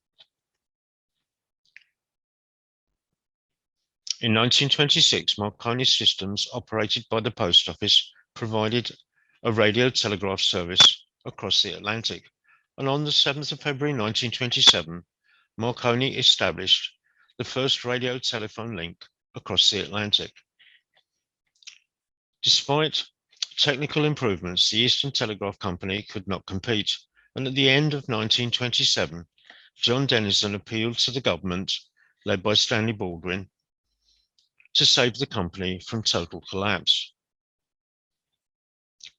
In 1926, Marconi's systems, operated by the post office, provided a radio telegraph service across the Atlantic. And on the 7th of February 1927, Marconi established the first radio telephone link across the Atlantic. Despite technical improvements, the Eastern Telegraph Company could not compete, and at the end of 1927, John Denison appealed to the government, led by Stanley Baldwin, to save the company from total collapse.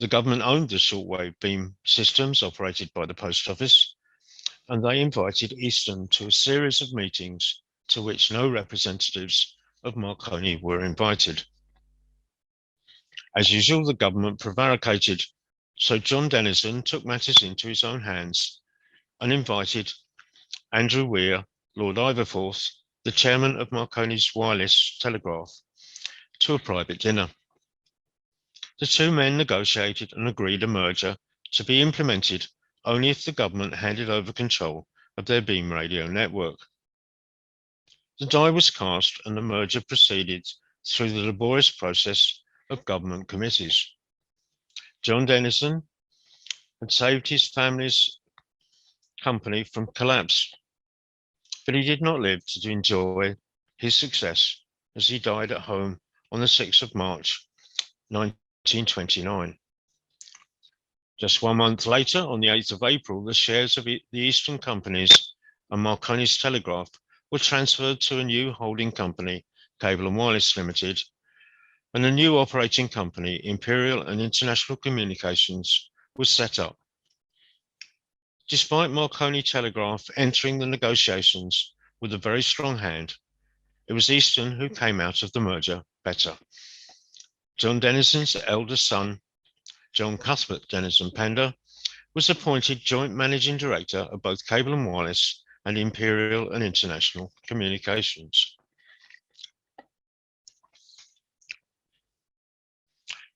The government owned the shortwave beam systems operated by the post office, and they invited Eastern to a series of meetings to which no representatives of Marconi were invited. As usual, the government prevaricated, so John Denison took matters into his own hands and invited Andrew Weir, Lord Iverforth, the chairman of Marconi's wireless telegraph, to a private dinner. The two men negotiated and agreed a merger to be implemented only if the government handed over control of their beam radio network. The die was cast and the merger proceeded through the laborious process of government committees. John Denison had saved his family's company from collapse. but he did not live to enjoy his success as he died at home on the 6th of March 1929. Just 1 month later, on the 8th of April, the shares of the Eastern companies and Marconi's Telegraph were transferred to a new holding company, Cable and Wireless Limited, and a new operating company, Imperial and International Communications, was set up. Despite Marconi Telegraph entering the negotiations with a very strong hand, it was Eastern who came out of the merger better. John Denison's eldest son, John Cuthbert Denison Pender, was appointed joint managing director of both Cable and Wireless and Imperial and International Communications.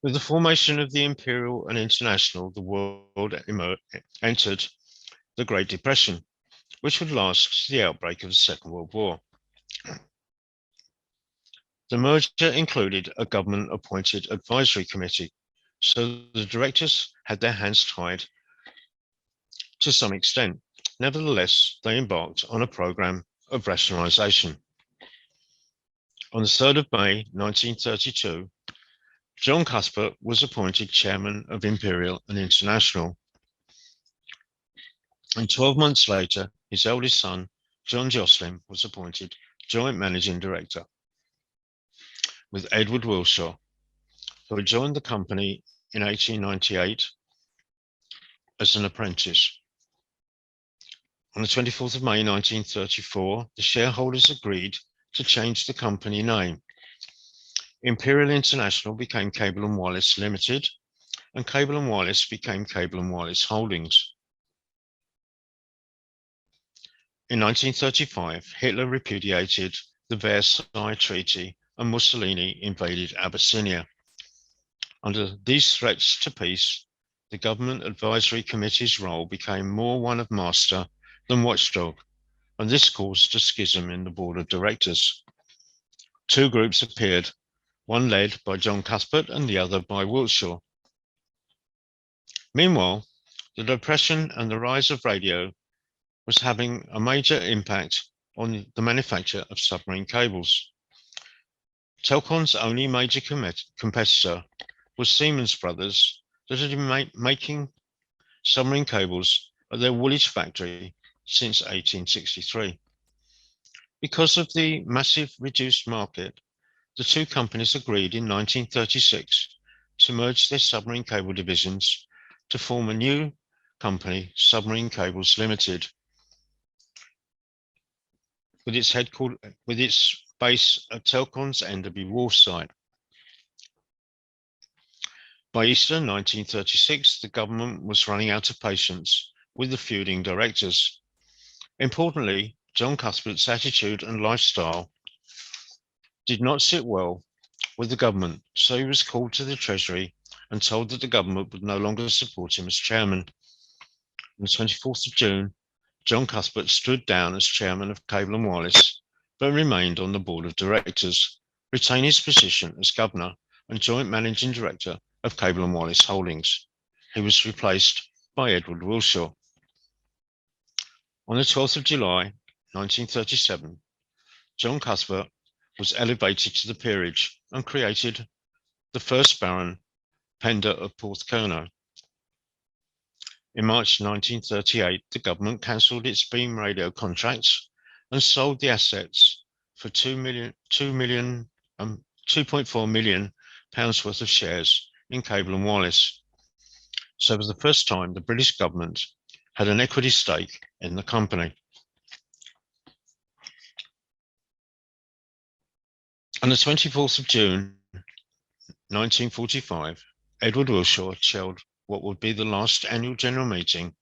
With the formation of the Imperial and International, the world entered the Great Depression, which would last to the outbreak of the Second World War. The merger included a government-appointed advisory committee, so the directors had their hands tied to some extent. Nevertheless, they embarked on a program of rationalization. On the 3rd of May 1932, John Cuthbert was appointed chairman of Imperial and International. And 12 months later, his eldest son, John Jocelyn, was appointed joint managing director with Edward Wilshaw, who had joined the company in 1898 as an apprentice. On the 24th of May 1934, the shareholders agreed to change the company name. Imperial International became Cable and Wireless Limited, and Cable and Wireless became Cable and Wireless Holdings. In 1935, Hitler repudiated the Versailles Treaty and Mussolini invaded Abyssinia. Under these threats to peace, the Government Advisory Committee's role became more one of master than watchdog, and this caused a schism in the board of directors. Two groups appeared, one led by John Cuthbert and the other by Wilshaw. Meanwhile, the Depression and the rise of radio was having a major impact on the manufacture of submarine cables. Telcon's only major competitor was Siemens Brothers, that had been making submarine cables at their Woolwich factory since 1863. Because of the massive reduced market, the two companies agreed in 1936 to merge their submarine cable divisions to form a new company, Submarine Cables Limited, with its base at Telcon's Enderby Wharf site. By Easter 1936, the government was running out of patience with the feuding directors. Importantly, John Cuthbert's attitude and lifestyle did not sit well with the government, so he was called to the Treasury and told that the government would no longer support him as chairman. On the 24th of June, John Cuthbert stood down as chairman of Cable and Wireless, but remained on the board of directors, retaining his position as governor and joint managing director of Cable and Wireless Holdings. He was replaced by Edward Wilshaw. On the 12th of July, 1937, John Cuthbert was elevated to the peerage and created the first Baron Pender of Porthcurno. In March 1938, the government cancelled its beam radio contracts and sold the assets for £2.4 million worth of shares in Cable and Wireless. So for the first time, the British government had an equity stake in the company. On the 24th of June, 1945, Edward Wilshaw chaired what would be the last annual general meeting,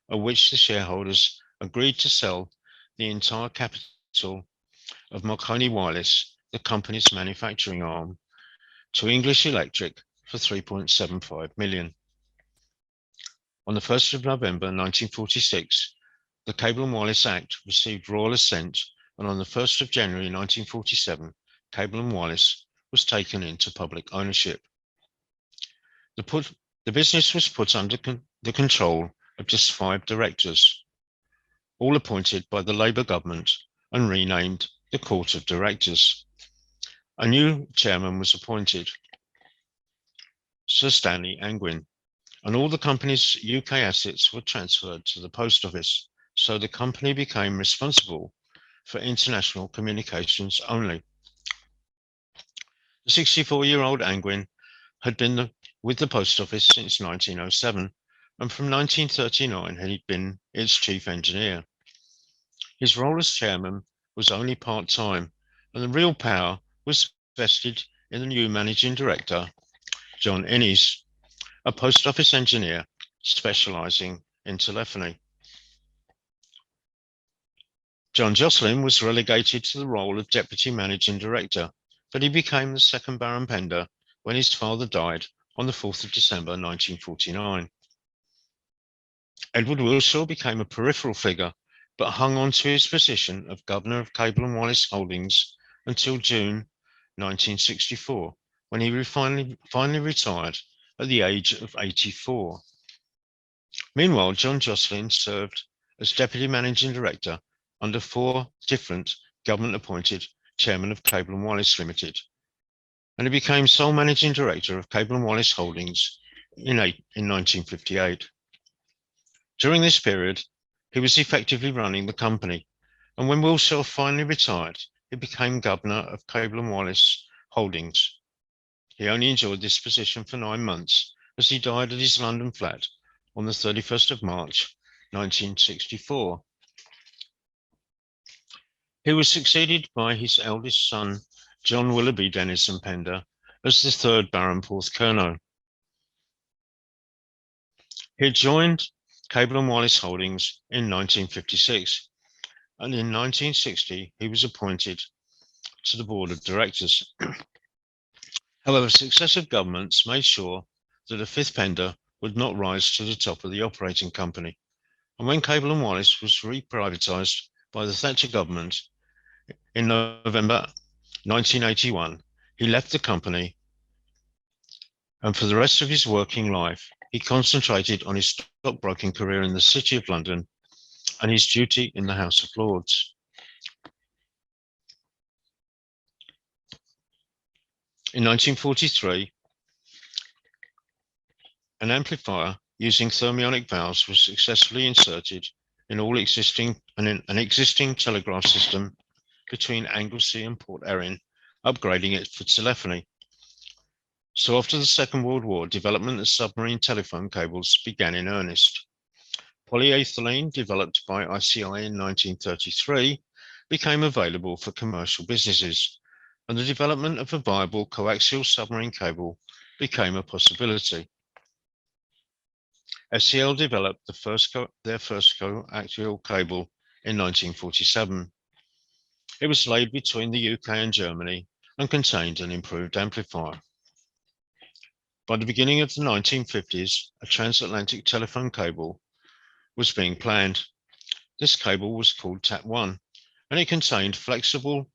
at which the shareholders agreed to sell the entire capital of Marconi Wireless, the company's manufacturing arm, to English Electric for £3.75 million. On the 1st of November 1946, the Cable and Wireless Act received royal assent, and on the 1st of January 1947, Cable and Wireless was taken into public ownership. The business was put under the control of just 5 directors, all appointed by the Labour government and renamed the Court of Directors. A new chairman was appointed, Sir Stanley Angwin, and all the company's UK assets were transferred to the post office, so the company became responsible for international communications only. The 64-year-old Angwin had been with the post office since 1907, and from 1939 had been its chief engineer. His role as chairman was only part-time, and the real power was vested in the new managing director, John Innes, a post office engineer specialising in telephony. John Jocelyn was relegated to the role of deputy managing director, but he became the second Baron Pender when his father died on the 4th of December 1949. Edward Wilshaw became a peripheral figure, but hung on to his position of Governor of Cable and Wireless Holdings until June 1964, when he finally retired at the age of 84. Meanwhile, John Jocelyn served as Deputy Managing Director under 4 different government-appointed Chairman of Cable and Wireless Limited, and he became sole Managing Director of Cable and Wireless Holdings in 1958. During this period, he was effectively running the company, and when Wilshaw finally retired, he became Governor of Cable and Wireless Holdings. He only enjoyed this position for 9 months, as he died at his London flat on the 31st of March, 1964. He was succeeded by his eldest son, John Willoughby Denison Pender, as the 3rd Baron Porthcurno. He had joined Cable and Wireless Holdings in 1956, and in 1960 he was appointed to the board of directors. However, successive governments made sure that a 5th Pender would not rise to the top of the operating company. And when Cable and Wireless was reprivatised by the Thatcher government in November 1981, he left the company, and for the rest of his working life, he concentrated on his stockbroking career in the City of London and his duty in the House of Lords. In 1943, an amplifier using thermionic valves was successfully inserted in an existing telegraph system between Anglesey and Port Erin, upgrading it for telephony. So after the Second World War, development of submarine telephone cables began in earnest. Polyethylene, developed by ICI in 1933, became available for commercial businesses, and the development of a viable coaxial submarine cable became a possibility. SCL developed their first coaxial cable in 1947. It was laid between the UK and Germany and contained an improved amplifier. By the beginning of the 1950s, a transatlantic telephone cable was being planned. This cable was called TAP1, and it contained flexible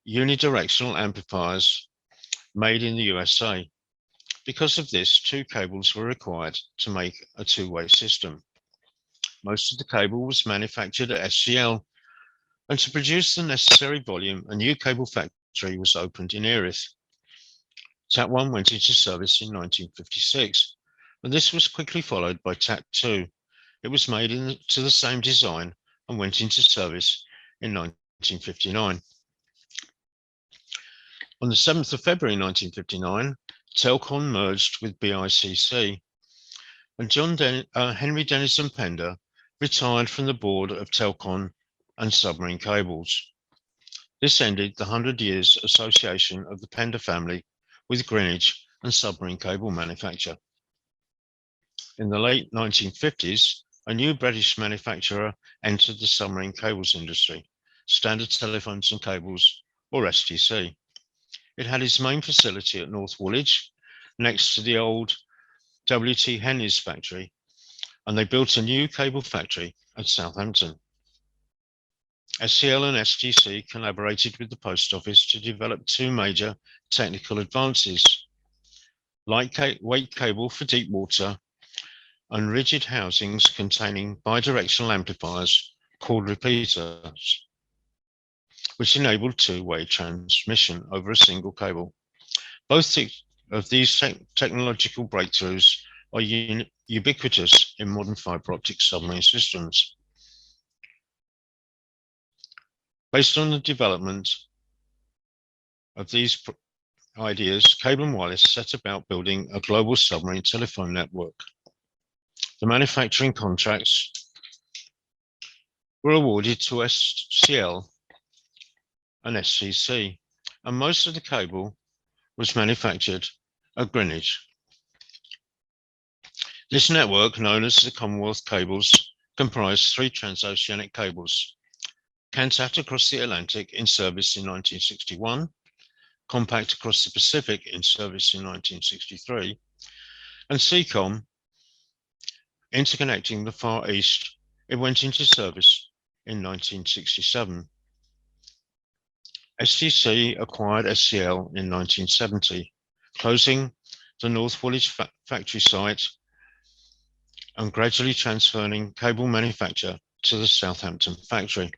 unidirectional amplifiers made in the USA. Because of this, 2 cables were required to make a 2-way system. Most of the cable was manufactured at SCL, and to produce the necessary volume, a new cable factory was opened in Erith. TAP1 went into service in 1956, and this was quickly followed by TAP2. It was made to the same design and went into service in 1959. On the 7th of February 1959, Telcon merged with BICC, and Henry Denison Pender retired from the board of Telcon and Submarine Cables. This ended the 100 years association of the Pender family with Greenwich and submarine cable manufacture. In the late 1950s, a new British manufacturer entered the submarine cables industry, Standard Telephones and Cables, or STC. It had its main facility at North Woolwich, next to the old W.T. Henry's factory, and they built a new cable factory at Southampton. SCL and STC collaborated with the Post Office to develop 2 major technical advances: lightweight cable for deep water and rigid housings containing bidirectional amplifiers called repeaters. which enabled two-way transmission over a single cable. Both of these technological breakthroughs are ubiquitous in modern fibre optic submarine systems. Based on the development of these ideas, Cable and Wireless set about building a global submarine telephone network. The manufacturing contracts were awarded to SCL and SCC, and most of the cable was manufactured at Greenwich. This network, known as the Commonwealth Cables, comprised 3 transoceanic cables: Cansat across the Atlantic, in service in 1961, Compact across the Pacific, in service in 1963, and Seacom, interconnecting the Far East. It went into service in 1967. STC acquired SCL in 1970, closing the North Woolwich factory site and gradually transferring cable manufacture to the Southampton factory.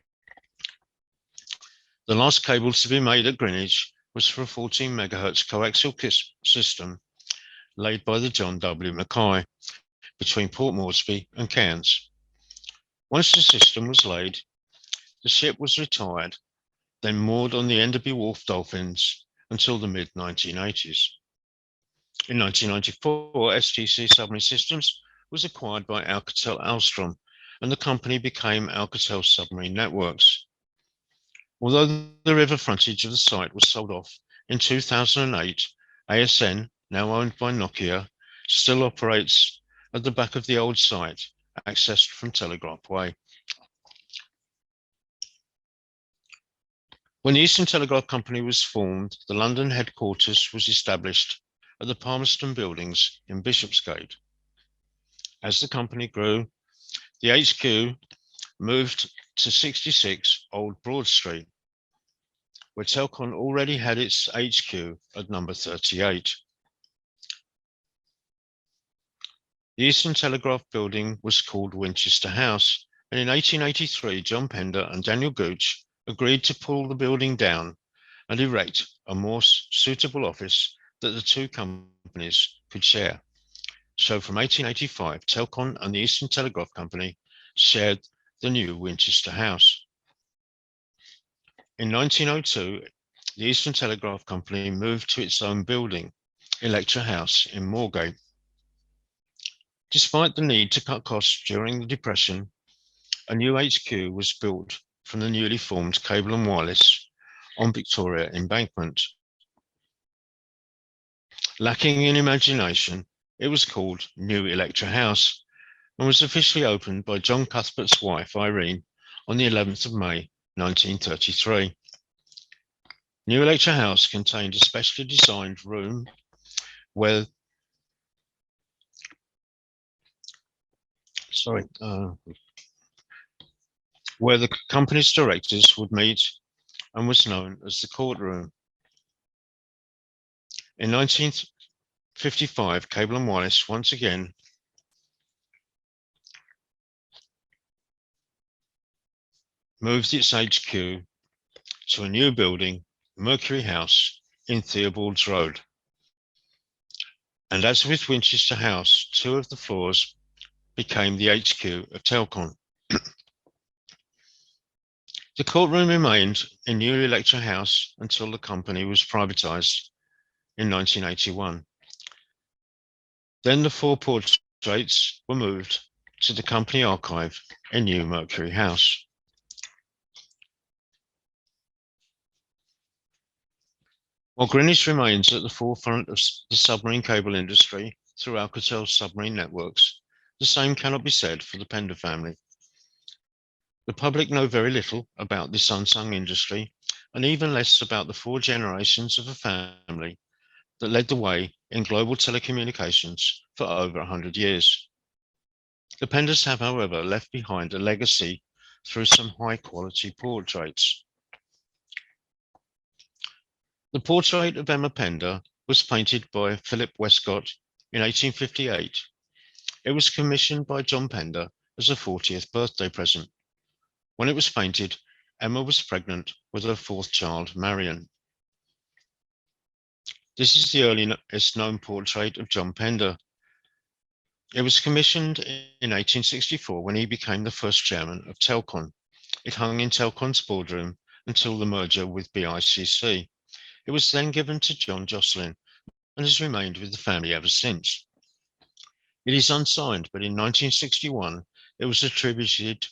The last cable to be made at Greenwich was for a 14 megahertz coaxial system laid by the John W. Mackay between Port Moresby and Cairns. Once the system was laid, the ship was retired, then moored on the Enderby Wharf Dolphins until the mid-1980s. In 1994, STC Submarine Systems was acquired by Alcatel Alstrom, and the company became Alcatel Submarine Networks. Although the river frontage of the site was sold off in 2008, ASN, now owned by Nokia, still operates at the back of the old site, accessed from Telegraph Way. When the Eastern Telegraph Company was formed, the London headquarters was established at the Palmerston Buildings in Bishopsgate. As the company grew, the HQ moved to 66 Old Broad Street, where Telcon already had its HQ at number 38. The Eastern Telegraph Building was called Winchester House, and in 1883, John Pender and Daniel Gooch agreed to pull the building down and erect a more suitable office that the two companies could share. So from 1885, Telcon and the Eastern Telegraph Company shared the new Winchester House. In 1902, the Eastern Telegraph Company moved to its own building, Electra House in Moorgate. Despite the need to cut costs during the Depression, a new HQ was built from the newly formed Cable and Wireless on Victoria Embankment. Lacking in imagination, it was called New Electra House and was officially opened by John Cuthbert's wife, Irene, on the 11th of May, 1933. New Electra House contained a specially designed room where the company's directors would meet and was known as the courtroom. In 1955, Cable and Wireless once again moved its HQ to a new building, Mercury House, in Theobald's Road. And as with Winchester House, 2 of the floors became the HQ of Telcon. The courtroom remained in New Electra House until the company was privatised in 1981. Then the 4 portraits were moved to the company archive in New Mercury House. While Greenwich remains at the forefront of the submarine cable industry through Alcatel Submarine Networks, the same cannot be said for the Pender family. The public know very little about this unsung industry, and even less about the 4 generations of a family that led the way in global telecommunications for over 100 years. The Penders have, however, left behind a legacy through some high-quality portraits. The portrait of Emma Pender was painted by Philip Westcott in 1858. It was commissioned by John Pender as a 40th birthday present. When it was painted, Emma was pregnant with her fourth child, Marion. This is the earliest known portrait of John Pender. It was commissioned in 1864 when he became the first chairman of Telcon. It hung in Telcon's boardroom until the merger with BICC. It was then given to John Jocelyn and has remained with the family ever since. It is unsigned, but in 1961 it was attributed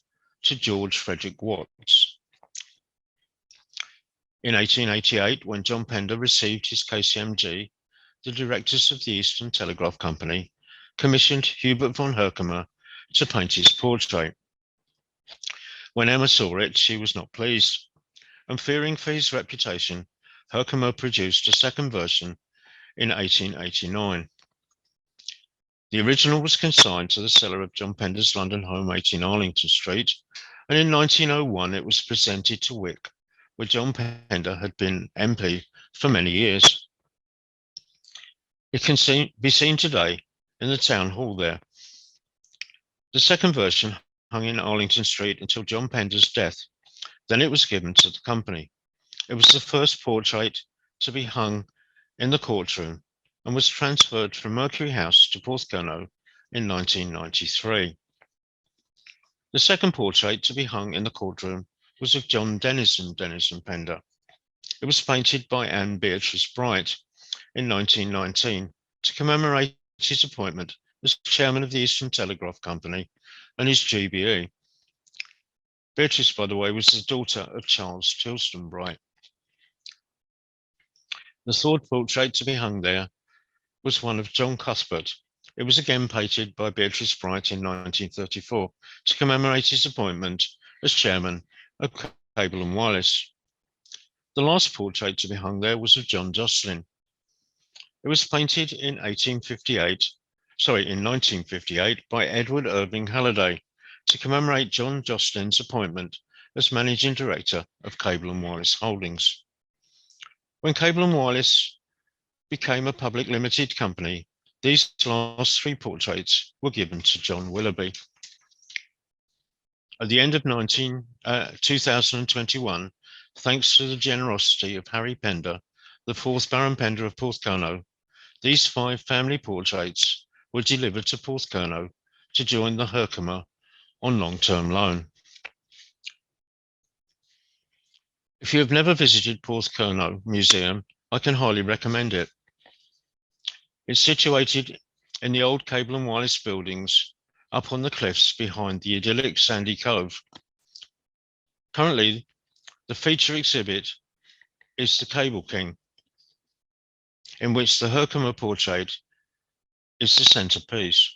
to George Frederick Watts. In 1888, when John Pender received his KCMG, the directors of the Eastern Telegraph Company commissioned Hubert von Herkomer to paint his portrait. When Emma saw it, she was not pleased, and fearing for his reputation, Herkomer produced a second version in 1889. The original was consigned to the cellar of John Pender's London home, 18 Arlington Street, and in 1901 it was presented to Wick, where John Pender had been MP for many years. It can be seen today in the town hall there. The second version hung in Arlington Street until John Pender's death. Then it was given to the company. It was the first portrait to be hung in the courtroom and was transferred from Mercury House to Porthcurno in 1993. The second portrait to be hung in the courtroom was of John Denison Pender. It was painted by Anne Beatrice Bright in 1919 to commemorate his appointment as chairman of the Eastern Telegraph Company and his GBE. Beatrice, by the way, was the daughter of Charles Tilston Bright. The third portrait to be hung there was one of John Cuthbert. It was again painted by Beatrice Bright in 1934 to commemorate his appointment as chairman of Cable and Wireless. The last portrait to be hung there was of John Jocelyn. It was painted in 1958 by Edward Irving Halliday to commemorate John Jocelyn's appointment as managing director of Cable and Wireless Holdings. When Cable and Wireless became a public limited company, these last three portraits were given to John Willoughby. At the end of 2021, thanks to the generosity of Harry Pender, the fourth Baron Pender of Porthcurno, these 5 family portraits were delivered to Porthcurno to join the Herkomer on long-term loan. If you have never visited Porthcurno Museum, I can highly recommend it. It's situated in the old Cable and Wireless buildings up on the cliffs behind the idyllic Sandy Cove. Currently, the feature exhibit is the Cable King, in which the Herkomer portrait is the centerpiece.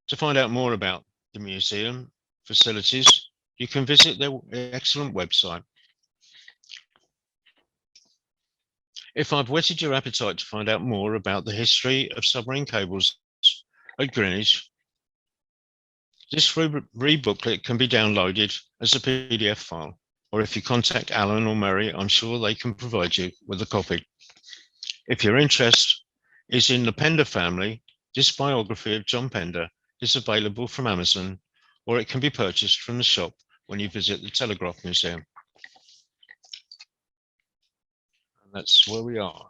To find out more about the museum facilities, you can visit their excellent website. If I've whetted your appetite to find out more about the history of submarine cables at Greenwich, this free booklet can be downloaded as a PDF file, or if you contact Alan or Mary, I'm sure they can provide you with a copy. If your interest is in the Pender family, this biography of John Pender is available from Amazon, or it can be purchased from the shop when you visit the Telegraph Museum. And that's where we are.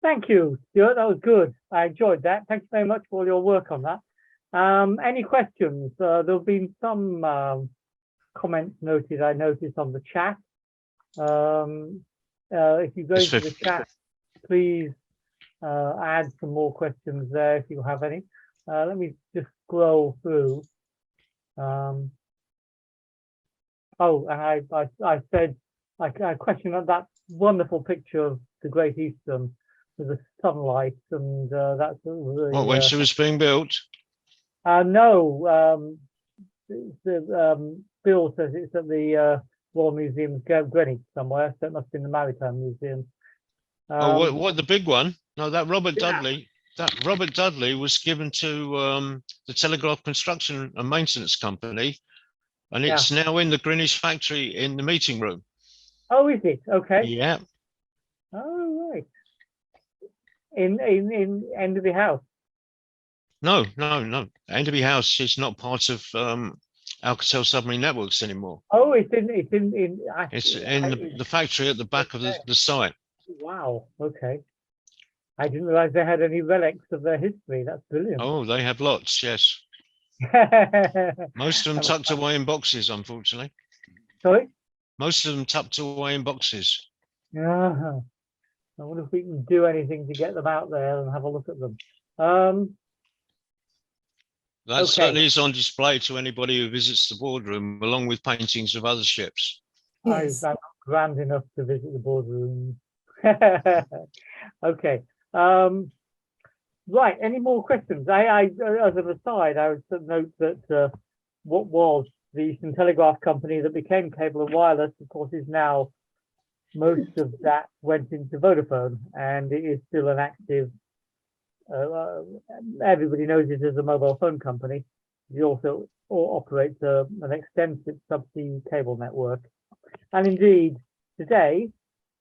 Thank you, Stuart. That was good. I enjoyed that. Thanks very much for all your work on that. Any questions? There'll be some comments noted. I noticed on the chat. If you go into the chat, please add some more questions there if you have any. Let me just scroll through. And I said I questioned that wonderful picture of the Great Eastern with the sunlight, and that's really, when she was being built. No, Bill says it's at the Royal Museum of Greenwich somewhere, so it must be in the Maritime Museum. What the big one? No, that Robert Dudley. That Robert Dudley was given to the Telegraph Construction and Maintenance Company, and it's now in the Greenwich factory in the meeting room. Oh, is it? Okay. Yeah. Oh, right. In Enderby House. No. Enderby House is not part of Alcatel Submarine Networks anymore. Oh, it's in It's in the factory at the back of the site. Wow. Okay. I didn't realize they had any relics of their history. That's brilliant. Oh, they have lots, yes. Most of them tucked away in boxes, unfortunately. Sorry? Most of them tucked away in boxes. Yeah. I wonder if we can do anything to get them out there and have a look at them. That Okay. certainly is on display to anybody who visits the boardroom, along with paintings of other ships. Yes. I'm not grand enough to visit the boardroom. Okay. Right. Any more questions? I as an aside, I would note that what was the Eastern Telegraph Company that became Cable and Wireless, of course, is now most of that went into Vodafone, and it is still an active. Everybody knows it as a mobile phone company. It also operates an extensive subsea cable network, and indeed today,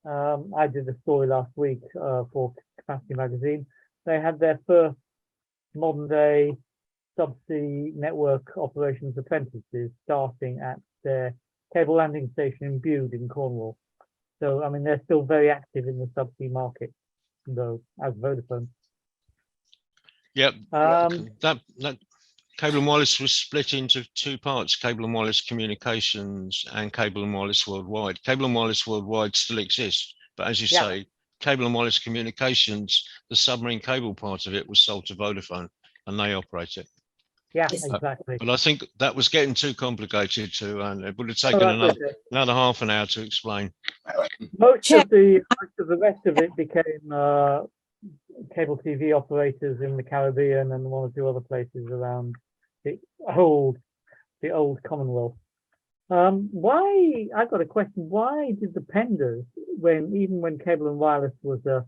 I did a story last week for Capacity Magazine. They had their first modern day subsea network operations apprentices starting at their cable landing station in Bude in Cornwall. So, I mean, they're still very active in the subsea market, though, as Vodafone. Yep. That Cable and Wireless was split into two parts: Cable and Wireless Communications and Cable and Wireless Worldwide. Cable and Wireless Worldwide still exists, but as you say, Cable and Wireless Communications, the submarine cable part of it was sold to Vodafone, and they operate it. Yeah, exactly. But I think that was getting too complicated to, and it would have taken another half an hour to explain. Most of the rest of it became cable TV operators in the Caribbean and one or two other places around the old Commonwealth. Why? I've got a question. Why did the Penders, even when Cable and Wireless was a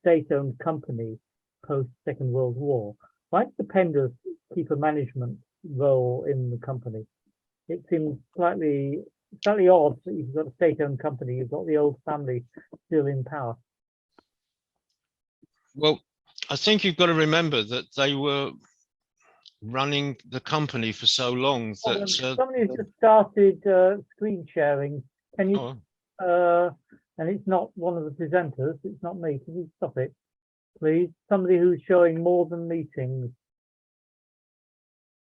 state-owned company post Second World War, why did the Penders keep a management role in the company? It seems slightly odd that you've got a state-owned company, you've got the old family still in power. Well, I think you've got to remember that they were running the company for so long that somebody's just started screen sharing. Can you? And it's not one of the presenters. It's not me. Can you stop it, please? Somebody who's showing more than meetings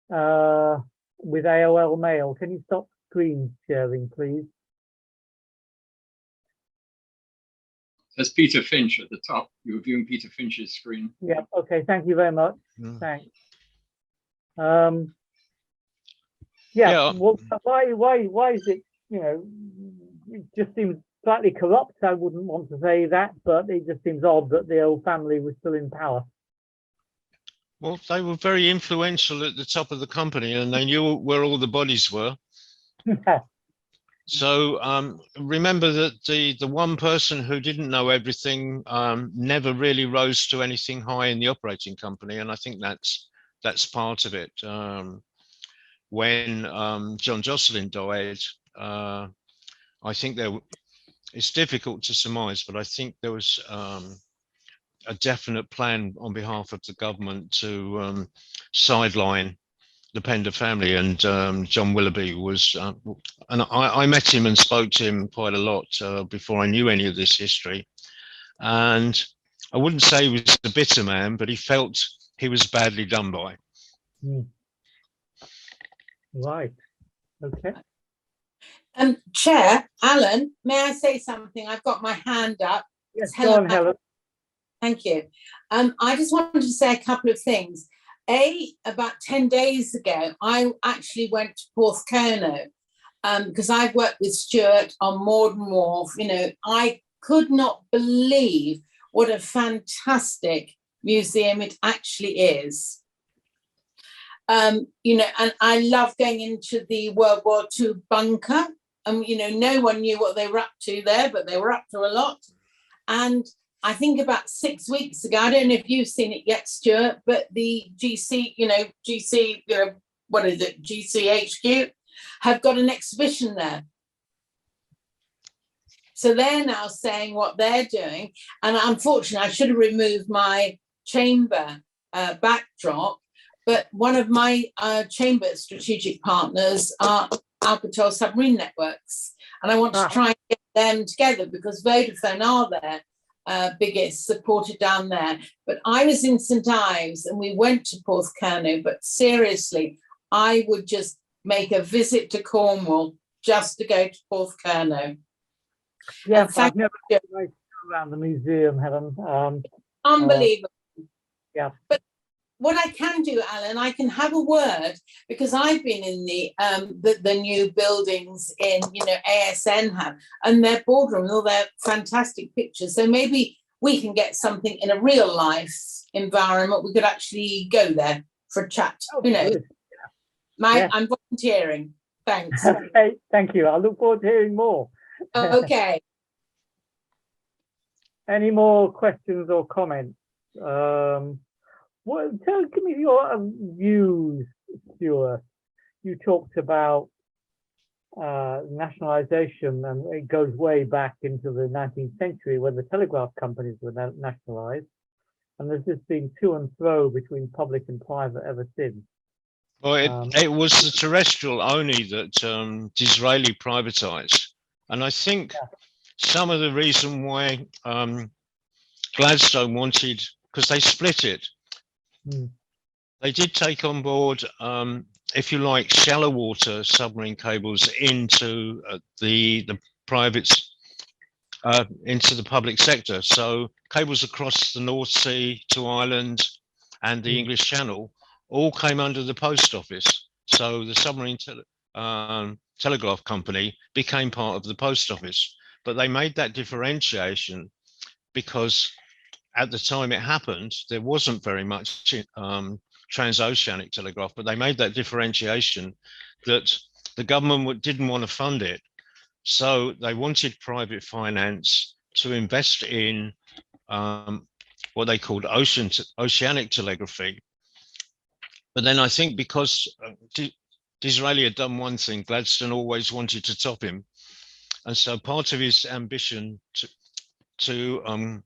with AOL Mail. Can you stop screen sharing, please? There's Peter Finch at the top. You're viewing Peter Finch's screen. Yeah. Okay. Thank you very much. Thanks. Yeah. Well, why is it? You know, it just seems slightly corrupt. I wouldn't want to say that, but it just seems odd that the old family was still in power. Well, they were very influential at the top of the company, and they knew where all the bodies were. So remember that the one person who didn't know everything never really rose to anything high in the operating company, and I think that's part of it. When John Jocelyn died, I think it's difficult to surmise, but I think there was a definite plan on behalf of the government to sideline the Pender family, and John Willoughby was, and I met him and spoke to him quite a lot before I knew any of this history. And I wouldn't say he was a bitter man, but he felt he was badly done by. Right. Okay. Chair, Alan, may I say something? I've got my hand up. Yes, go on, Helen. Thank you. I just wanted to say a couple of things. About 10 days ago, I actually went to Porthcurno because I've worked with Stewart on Morden Wharf. You know, I could not believe what a fantastic museum it actually is. You know, and I love going into the World War II bunker. You know, no one knew what they were up to there, but they were up to a lot. And I think about 6 weeks ago, I don't know if you've seen it yet, Stuart, but the GCHQ have got an exhibition there. So they're now saying what they're doing. And unfortunately, I should have removed my chamber backdrop, But one of my chamber strategic partners are Alcatel Submarine Networks. And I want to try and get them together because Vodafone are their biggest supporter down there. But I was in St Ives and we went to Porthcurno, but seriously, I would just make a visit to Cornwall just to go to Porthcurno. Yes, I've never been around the museum, Helen. Unbelievable. Yeah. But what I can do, Alan, I can have a word because I've been in the new buildings in, ASN have, and their boardroom, all their fantastic pictures. So maybe we can get something in a real life environment. We could actually go there for a chat. Oh, good. I'm volunteering. Thanks. Okay, thank you. I look forward to hearing more. Okay. Any more questions or comments? Give me your views, Stewart. You talked about nationalisation, and it goes way back into the 19th century when the telegraph companies were nationalised, and there's just been to and fro between public and private ever since. Well, it was the terrestrial only that Disraeli privatised, and I think some of the reason why Gladstone wanted, because they split it, they did take on board, if you like, shallow water submarine cables into the privates, into the public sector. So cables across the North Sea to Ireland and the English Channel all came under the post office. So the submarine telegraph company became part of the post office, but they made that differentiation because at the time it happened, there wasn't very much transoceanic telegraph, but they made that differentiation that the government didn't want to fund it. So they wanted private finance to invest in what they called oceanic telegraphy. But then I think because Disraeli had done one thing, Gladstone always wanted to top him. And so part of his ambition to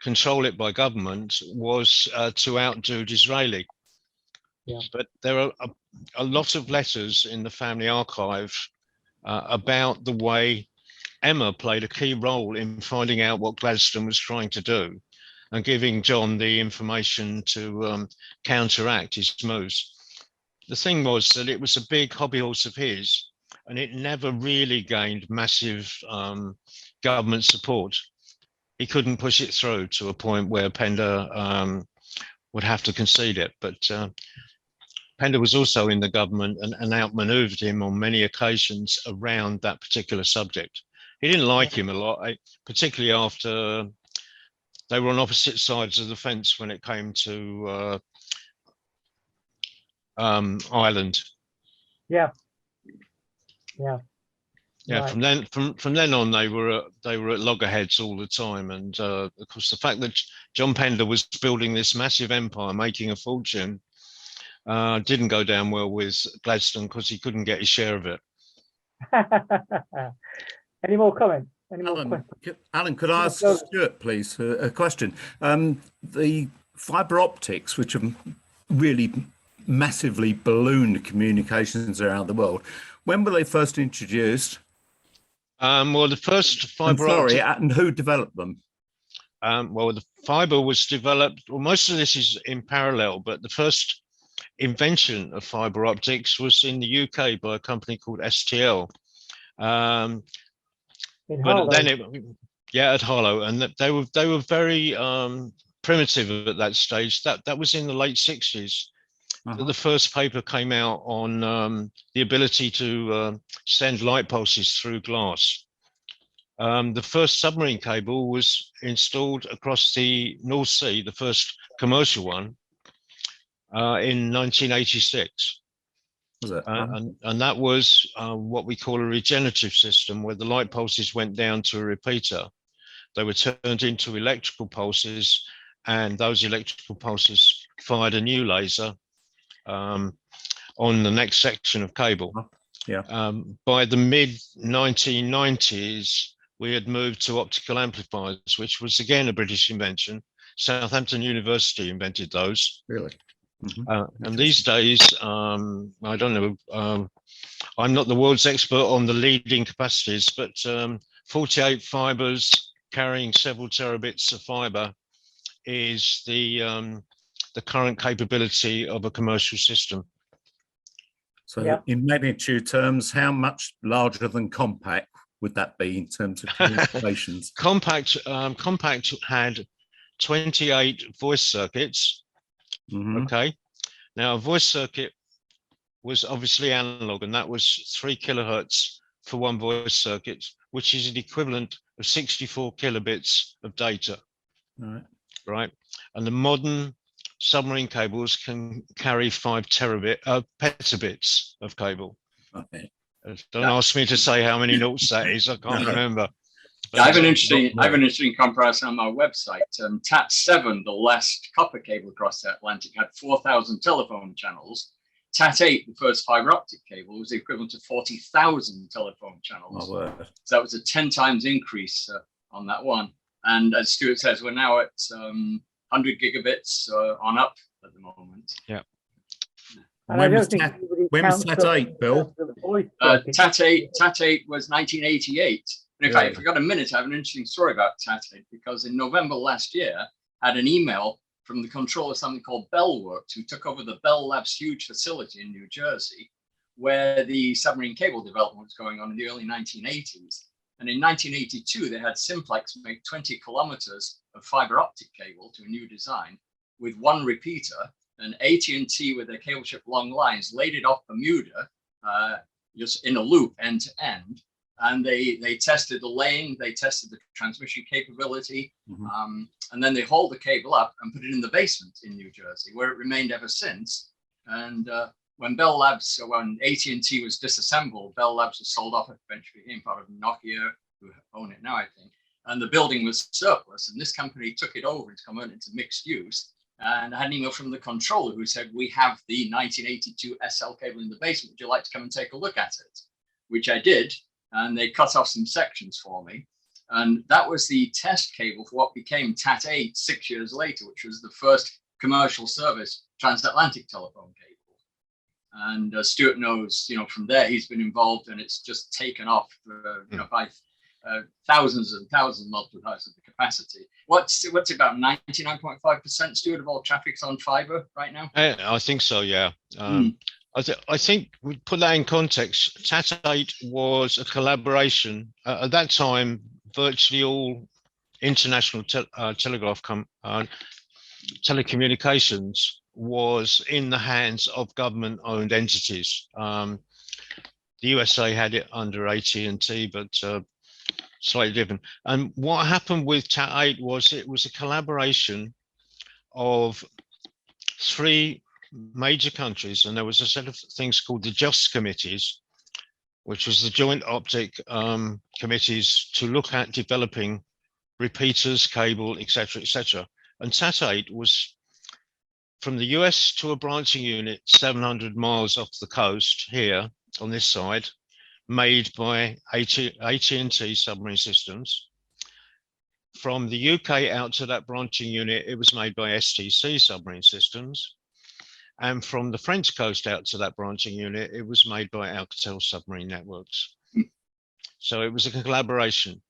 control it by government was to outdo Disraeli. Yeah. But there are a lot of letters in the family archive about the way Emma played a key role in finding out what Gladstone was trying to do and giving John the information to counteract his moves. The thing was that it was a big hobby horse of his, and it never really gained massive government support. He couldn't push it through to a point where Pender would have to concede it. But Pender was also in the government and outmaneuvered him on many occasions around that particular subject. He didn't like him a lot, particularly after they were on opposite sides of the fence when it came to Ireland. Yeah. Yeah, right. from then on, they were at loggerheads all the time, and of course, the fact that John Pender was building this massive empire, making a fortune, didn't go down well with Gladstone because he couldn't get his share of it. Any more comments? Any more questions? Alan, could I ask Stewart, please, a question? The fibre optics, which have really massively ballooned communications around the world, when were they first introduced? Well, the first fibre optic... and who developed them? Well, the fibre was developed, well, most of this is in parallel, but the first invention of fibre optics was in the UK by a company called STL. But then at Harlow, and they were very primitive at that stage. That was in the late 60s. The first paper came out on the ability to send light pulses through glass. The first submarine cable was installed across the North Sea, the first commercial one, in 1986. Was it? And that was what we call a regenerative system, where the light pulses went down to a repeater. They were turned into electrical pulses, and those electrical pulses fired a new laser on the next section of cable. By the mid-1990s, we had moved to optical amplifiers, which was again a British invention. Southampton University invented those. Really? And these days, I don't know, I'm not the world's expert on the leading capacities, but 48 fibers carrying several terabits of fiber is the current capability of a commercial system. So Yeah. in magnitude terms, how much larger than compact would that be in terms of communications? Compact had 28 voice circuits. Okay. Now a voice circuit was obviously analog, and that was 3 kilohertz for one voice circuit, which is an equivalent of 64 kilobits of data. Right. And the modern submarine cables can carry 5 petabits of cable. Okay. Don't ask me to say how many noughts that is. I can't remember. Yeah, I have an interesting comparison on my website. TAT7, the last copper cable across the Atlantic, had 4,000 telephone channels. TAT8, the first fiber optic cable, was the equivalent to 40,000 telephone channels. So that was a 10 times increase on that one. And as Stewart says, we're now at 100 gigabits on up at the moment. Yeah. And When was TAT8, Bill? TAT8 was 1988. And in fact, if you've got a minute, I have an interesting story about TAT8, because in November last year, I had an email from the controller of something called Bell Works, who took over the Bell Labs huge facility in New Jersey, where the submarine cable development was going on in the early 1980s. And in 1982, they had Simplex make 20 kilometers of fiber optic cable to a new design with one repeater, and AT&T with their cable ship Long Lines laid it off Bermuda, just in a loop end to end. And they tested the laying, they tested the transmission capability, and then they hauled the cable up and put it in the basement in New Jersey, where it remained ever since. And when AT&T was disassembled, Bell Labs was sold off, eventually became part of Nokia, who own it now, I think. And the building was surplus, and this company took it over to convert it into mixed use. And I had an email from the controller who said, we have the 1982 SL cable in the basement. Would you like to come and take a look at it? Which I did. And they cut off some sections for me. And that was the test cable for what became TAT8 6 years later, which was the first commercial service transatlantic telephone cable. And Stewart knows, from there he's been involved, and it's just taken off, by thousands and thousands multipliers of the capacity. What's about 99.5%, Stewart, of all traffic's on fiber right now? I think so, yeah. I think we put that in context. TAT8 was a collaboration. At that time, virtually all international telecommunications was in the hands of government-owned entities. The USA had it under AT&T, but slightly different. And what happened with TAT8 was it was a collaboration of 3 major countries, and there was a set of things called the JOST committees, which was the joint optic committees to look at developing repeaters, cable, etc., etc. And TAT8 was from the US to a branching unit 700 miles off the coast here on this side, made by AT&T Submarine Systems. From the UK out to that branching unit, it was made by STC Submarine Systems. And from the French coast out to that branching unit, it was made by Alcatel Submarine Networks. So it was a collaboration.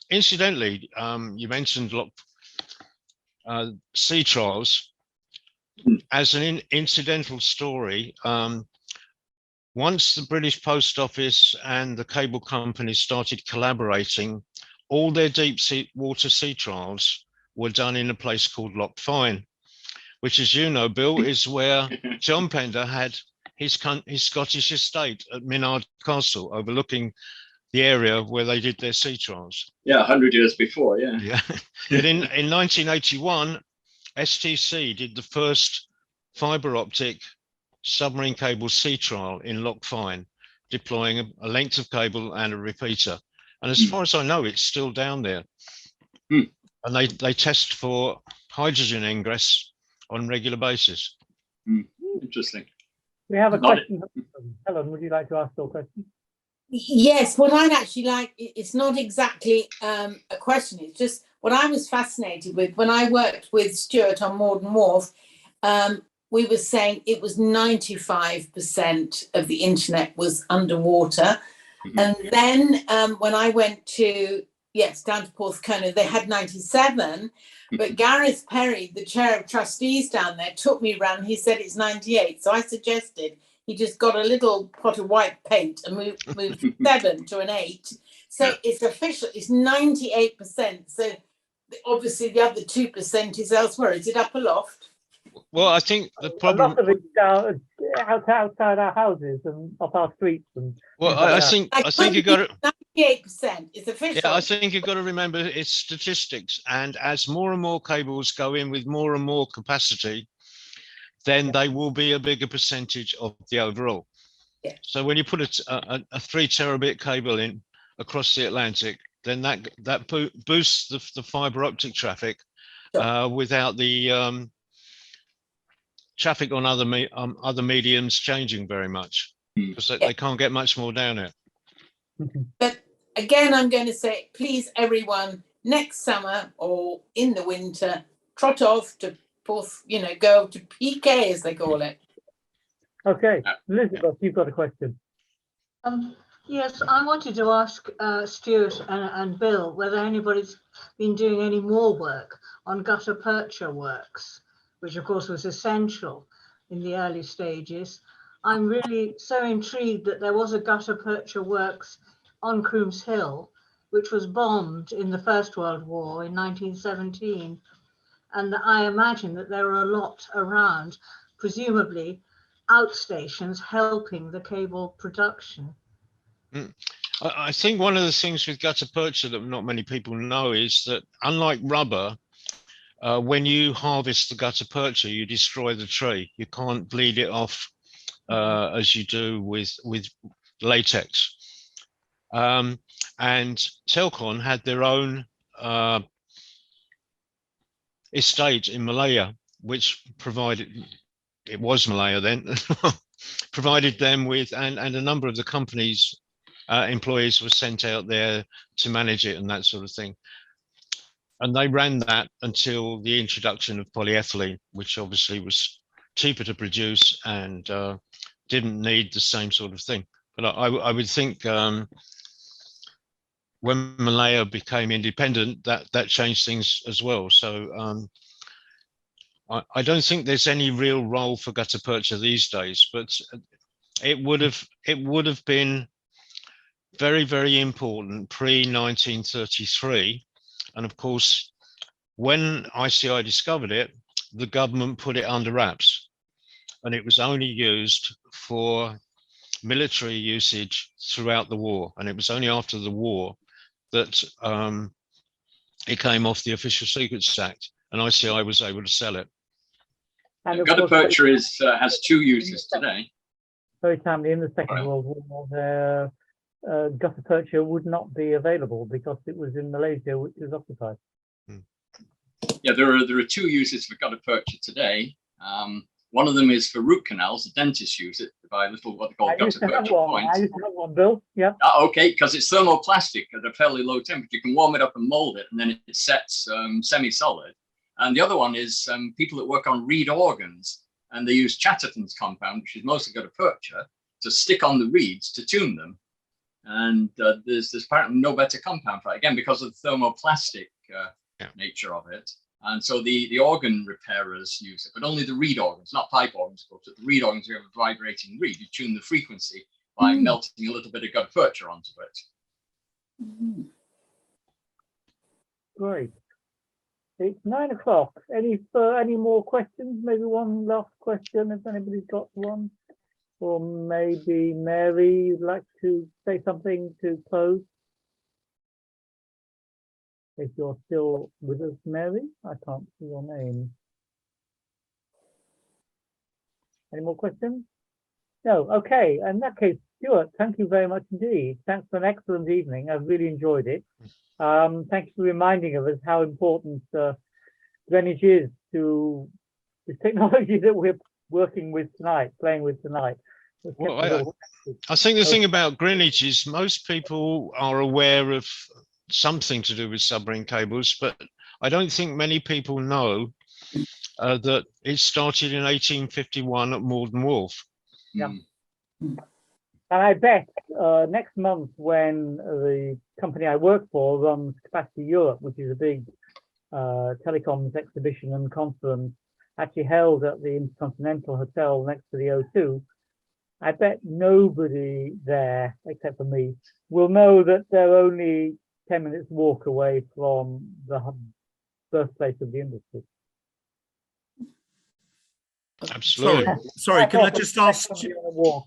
Incidentally, you mentioned sea trials. As an incidental story, once the British Post Office and the cable companies started collaborating, all their deep water sea trials were done in a place called Loch Fyne, which, as you know, Bill, is where John Pender had his Scottish estate at Minard Castle, overlooking the area where they did their sea trials. Yeah, 100 years before, yeah. Yeah. But in 1981, STC did the first fiber optic submarine cable sea trial in Loch Fyne, deploying a length of cable and a repeater. And as far as I know, it's still down there. And they test for hydrogen ingress on regular basis. Interesting. We have a question. Helen, would you like to ask your question? Yes, what I'd actually like, it's not exactly a question, it's just what I was fascinated with when I worked with Stewart on Morden Wharf. we were saying it was 95% of the internet was underwater. And then when I went to, down to Porthcurno, they had 97. But Gareth Perry, the chair of trustees down there, took me around. He said it's 98. So I suggested he just got a little pot of white paint and moved 7 to an 8. So it's official. It's 98%. So obviously the other 2% is elsewhere. Is it up aloft? Well, I think the A problem. lot of it's down outside our houses and off our streets. And Well, things like I think you got to. 98%. It's official. Yeah, I think you've got to remember it's statistics, and as more and more cables go in with more and more capacity, then they will be a bigger percentage of the overall. Yeah. So when you put a 3 terabit cable in across the Atlantic, then that boosts the fibre optic traffic without the traffic on other mediums changing very much, because they can't get much more down it. But again, I'm going to say, please, everyone, next summer or in the winter, trot off to Porth, go to PK as they call it. Okay, Elizabeth, you've got a question. Yes, I wanted to ask Stewart and Bill whether anybody's been doing any more work on gutta percha works, which of course was essential in the early stages. I'm really so intrigued that there was a gutta percha works on Crooms Hill, which was bombed in the First World War in 1917. And I imagine that there are a lot around, presumably outstations helping the cable production. I think one of the things with gutta percha that not many people know is that, unlike rubber, when you harvest the gutta percha, you destroy the tree. You can't bleed it off as you do with latex. And Telcon had their own estate in Malaya, which provided, it was Malaya then, provided them with, and a number of the company's employees were sent out there to manage it and that sort of thing. And they ran that until the introduction of polyethylene, which obviously was cheaper to produce and didn't need the same sort of thing. But I would think when Malaya became independent, that changed things as well. So I don't think there's any real role for gutta percha these days, but it would have been very, very important pre-1933. And of course, when ICI discovered it, the government put it under wraps, and it was only used for military usage throughout the war. And it was only after the war that it came off the Official Secrets Act, and ICI was able to sell it. And gutta percha has 2 uses today. Very timely, in the Second World War, gutta percha would not be available because it was in Malaysia, which was occupied. Yeah, there are 2 uses for gutta percha today. One of them is for root canals. The dentists use it to buy little what they call gutta percha points. I used to have one, Bill. Yeah. Okay, because it's thermoplastic at a fairly low temperature. You can warm it up and mold it, and then it sets semi-solid. And the other one is people that work on reed organs, and they use Chatterton's compound, which is mostly gutta percha, to stick on the reeds to tune them. And there's apparently no better compound for it, again, because of the thermoplastic nature of it. And so the organ repairers use it, but only the reed organs, not pipe organs, but the reed organs, you have a vibrating reed. You tune the frequency by melting a little bit of gutta percha onto it. Great. It's 9 o'clock. Any more questions? Maybe one last question, if anybody's got one. Or maybe Mary, you'd like to say something to close? If you're still with us, Mary, I can't see your name. Any more questions? No, okay. In that case, Stewart, thank you very much indeed. Thanks for an excellent evening. I've really enjoyed it. Thank you for reminding of us how important Greenwich is to the technology that we're working with tonight, playing with tonight. Well, I think the thing about Greenwich is most people are aware of something to do with submarine cables, but I don't think many people know that it started in 1851 at Morden Wharf. Yeah. Mm. And I bet next month, when the company I work for runs Capacity Europe, which is a big telecoms exhibition and conference actually held at the Intercontinental Hotel next to the O2, I bet nobody there, except for me, will know that they're only 10 minutes walk away from the birthplace of the industry. Absolutely. Sorry, can I just ask, Somebody on a walk.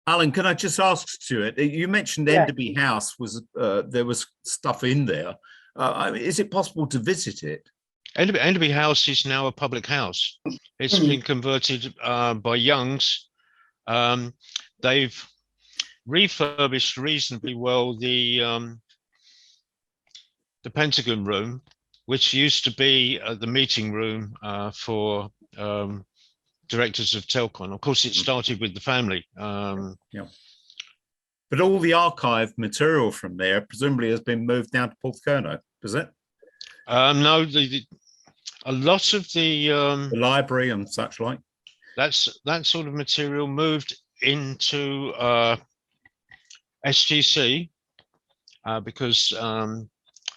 Alan, can I just ask Stuart, you mentioned Yeah. Enderby House was, there was stuff in there. Is it possible to visit it? Enderby House is now a public house. It's been converted by Youngs. They've refurbished reasonably well the Pentagon room, which used to be the meeting room for directors of Telcon. Of course, it started with the family. Yeah. But all the archive material from there presumably has been moved down to Porthcurno, does it? No, a lot of the library and such like. that sort of material moved into SGC because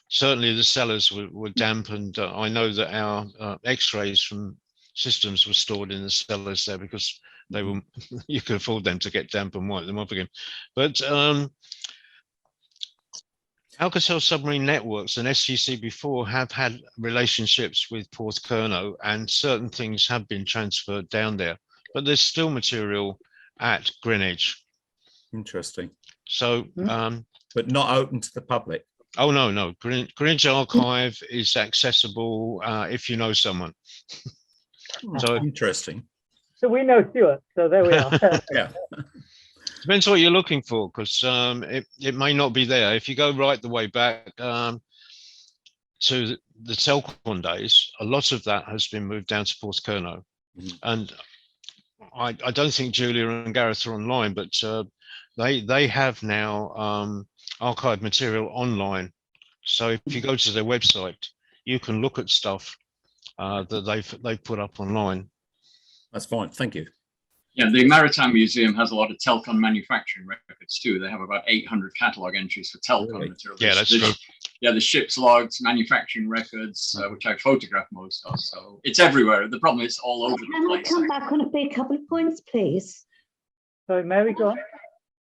certainly the cellars were damp, and I know that our X-rays from systems were stored in the cellars there because they were you could afford them to get damp and wipe them up again. But Alcatel Submarine Networks and SGC before have had relationships with Porthcurno, and certain things have been transferred down there, but there's still material at Greenwich. Interesting. So, but not open to the public. Oh, no. Greenwich Archive is accessible if you know someone. So interesting. So we know Stewart, so there we are. Yeah. Depends what you're looking for, because it may not be there. If you go right the way back to the Telcon days, a lot of that has been moved down to Porthcurno. And I don't think Julia and Gareth are online, but they have now archived material online. So if you go to their website, you can look at stuff that they've put up online. That's fine. Thank you. Yeah, the Maritime Museum has a lot of Telcon manufacturing records too. They have about 800 catalogue entries for Telcon material. Yeah, that's true. Yeah, the ship's logs, manufacturing records, which I photographed most of. So it's everywhere. The problem is all over the place. Can I come back on a couple of points, please? Sorry, Mary, go on.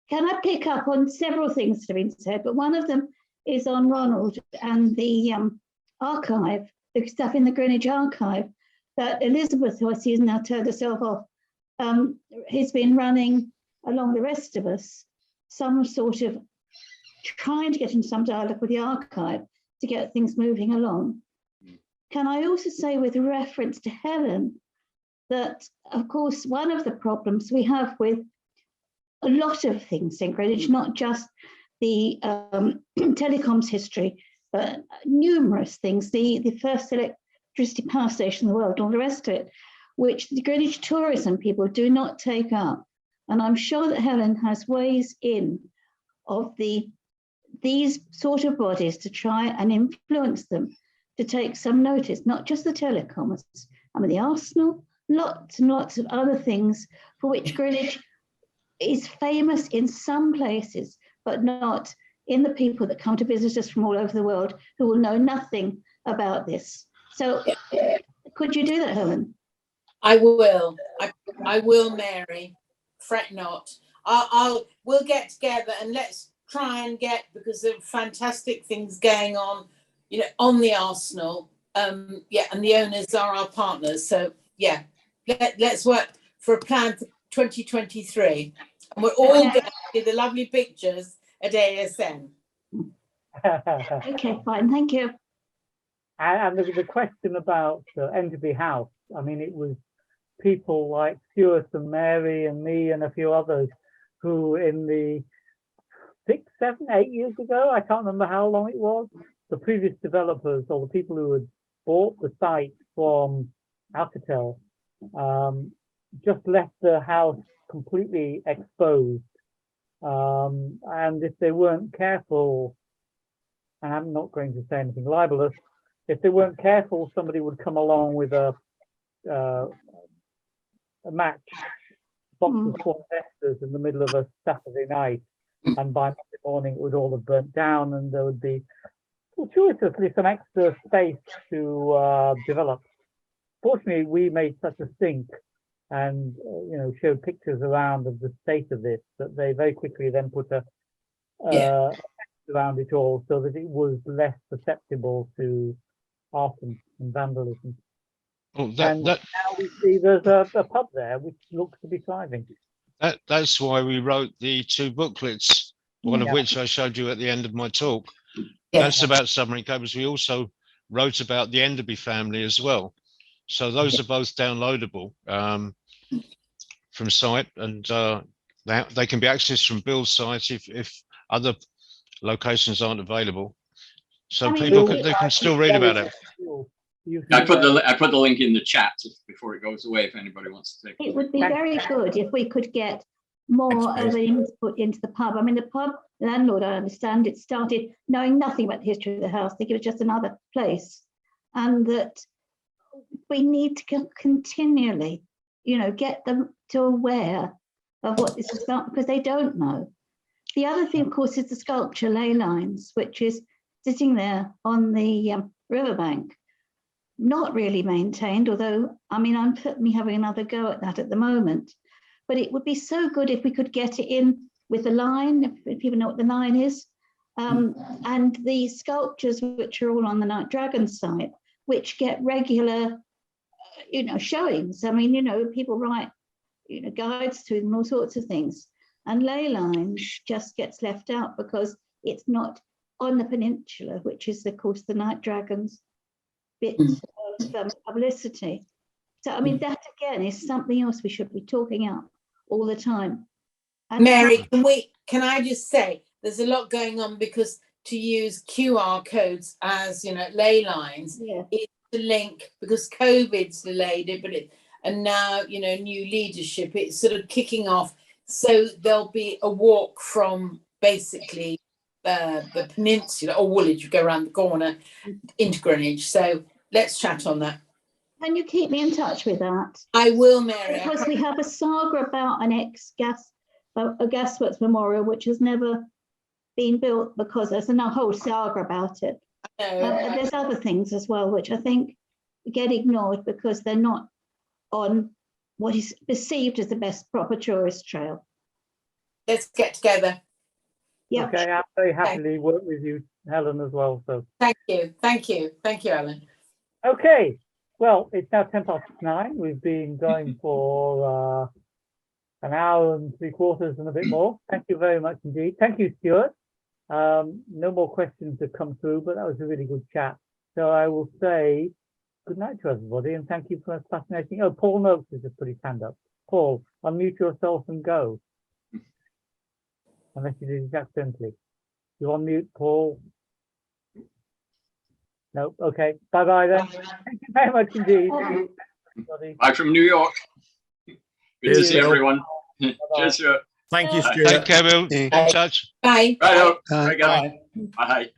Can I pick up on several things that have been said, but one of them is on Ronald and the archive, the stuff in the Greenwich archive that Elizabeth, who I see has now turned herself off, has been running along the rest of us, some sort of trying to get in some dialogue with the archive to get things moving along. Can I also say, with reference to Helen, that of course one of the problems we have with a lot of things in Greenwich, not just the telecoms history, but numerous things, the first electricity power station in the world, all the rest of it, which the Greenwich tourism people do not take up. And I'm sure that Helen has ways in of these sort of bodies to try and influence them to take some notice, not just the telecoms, I mean the Arsenal, lots and lots of other things for which Greenwich is famous in some places, but not in the people that come to visit us from all over the world who will know nothing about this. So could you do that, Helen? I will. I will, Mary. Fret not. We'll get together and let's try and get, because there are fantastic things going on, on the Arsenal. Yeah, and the owners are our partners. So yeah, let's work for a plan for 2023. And we're all going to see the lovely pictures at ASN. Okay, fine, thank you. And the question about Enderby House, I mean, it was people like Stewart and Mary and me and a few others who in the 6, 7, 8 years ago, I can't remember how long it was, the previous developers or the people who had bought the site from Alcatel just left the house completely exposed. And if they weren't careful, and I'm not going to say anything libelous, if they weren't careful, somebody would come along with a match box of small investors in the middle of a Saturday night, and by Monday morning it would all have burnt down, and there would be fortuitously some extra space to develop. Fortunately, we made such a stink and showed pictures around of the state of this that they very quickly then put a around it all so that it was less susceptible to arson and vandalism. Oh, And now we see there's a pub there which looks to be thriving. That's why we wrote the 2 booklets, one of which I showed you at the end of my talk. That's about submarine cables. We also wrote about the Enderby family as well. So those are both downloadable from site, and they can be accessed from Bill's site if other locations aren't available. So people they can still read about it. I put the link in the chat before it goes away if anybody wants to take it. It would be very good if we could get more of an input into the pub. I mean, the pub landlord, I understand, it started knowing nothing about the history of the house. I think it was just another place, and that we need to continually, get them to aware of what this is about, because they don't know. The other thing, of course, is the sculpture ley lines, which is sitting there on the riverbank, not really maintained, although, I mean, I'm certainly having another go at that at the moment. But it would be so good if we could get it in with the line, if people know what the line is, and the sculptures, which are all on the Night Dragon site, which get regular, showings. I mean, people write, guides to them, all sorts of things. And ley lines just gets left out because it's not on the peninsula, which is, of course, the Night Dragon's bit of publicity. So, I mean, that again is something else we should be talking out all the time. And Mary, can I just say, there's a lot going on, because to use QR codes as, ley lines, it's the link, because COVID's delayed it, and now, new leadership, it's sort of kicking off. So there'll be a walk from basically the peninsula or Woolwich, you go around the corner into Greenwich. So let's chat on that. Can you keep me in touch with that? I will, Mary. Because we have a saga about a gasworks memorial, which has never been built because there's a whole saga about it. There's other things as well, which I think get ignored because they're not on what is perceived as the best proper tourist trail. Let's get together. Yeah. Okay, I'll very happily work with you, Helen, as well. So thank you, Alan. Okay, well, it's now 9:10. We've been going for an hour and 3/4 and a bit more. Thank you very much indeed. Thank you, Stewart. No more questions have come through, but that was a really good chat. So I will say good night to everybody, and thank you for a fascinating. Oh, Paul Noakes has just put his hand up. Paul, unmute yourself and go. Unless you did it accidentally. You on mute, Paul? No. Okay. Bye-bye then. Thank you very much indeed. Bye from New York. Good to see everyone. Cheers, Stuart. Thank you, Stuart. Take care, Bill. In touch. Bye. Right. Bye. Bye.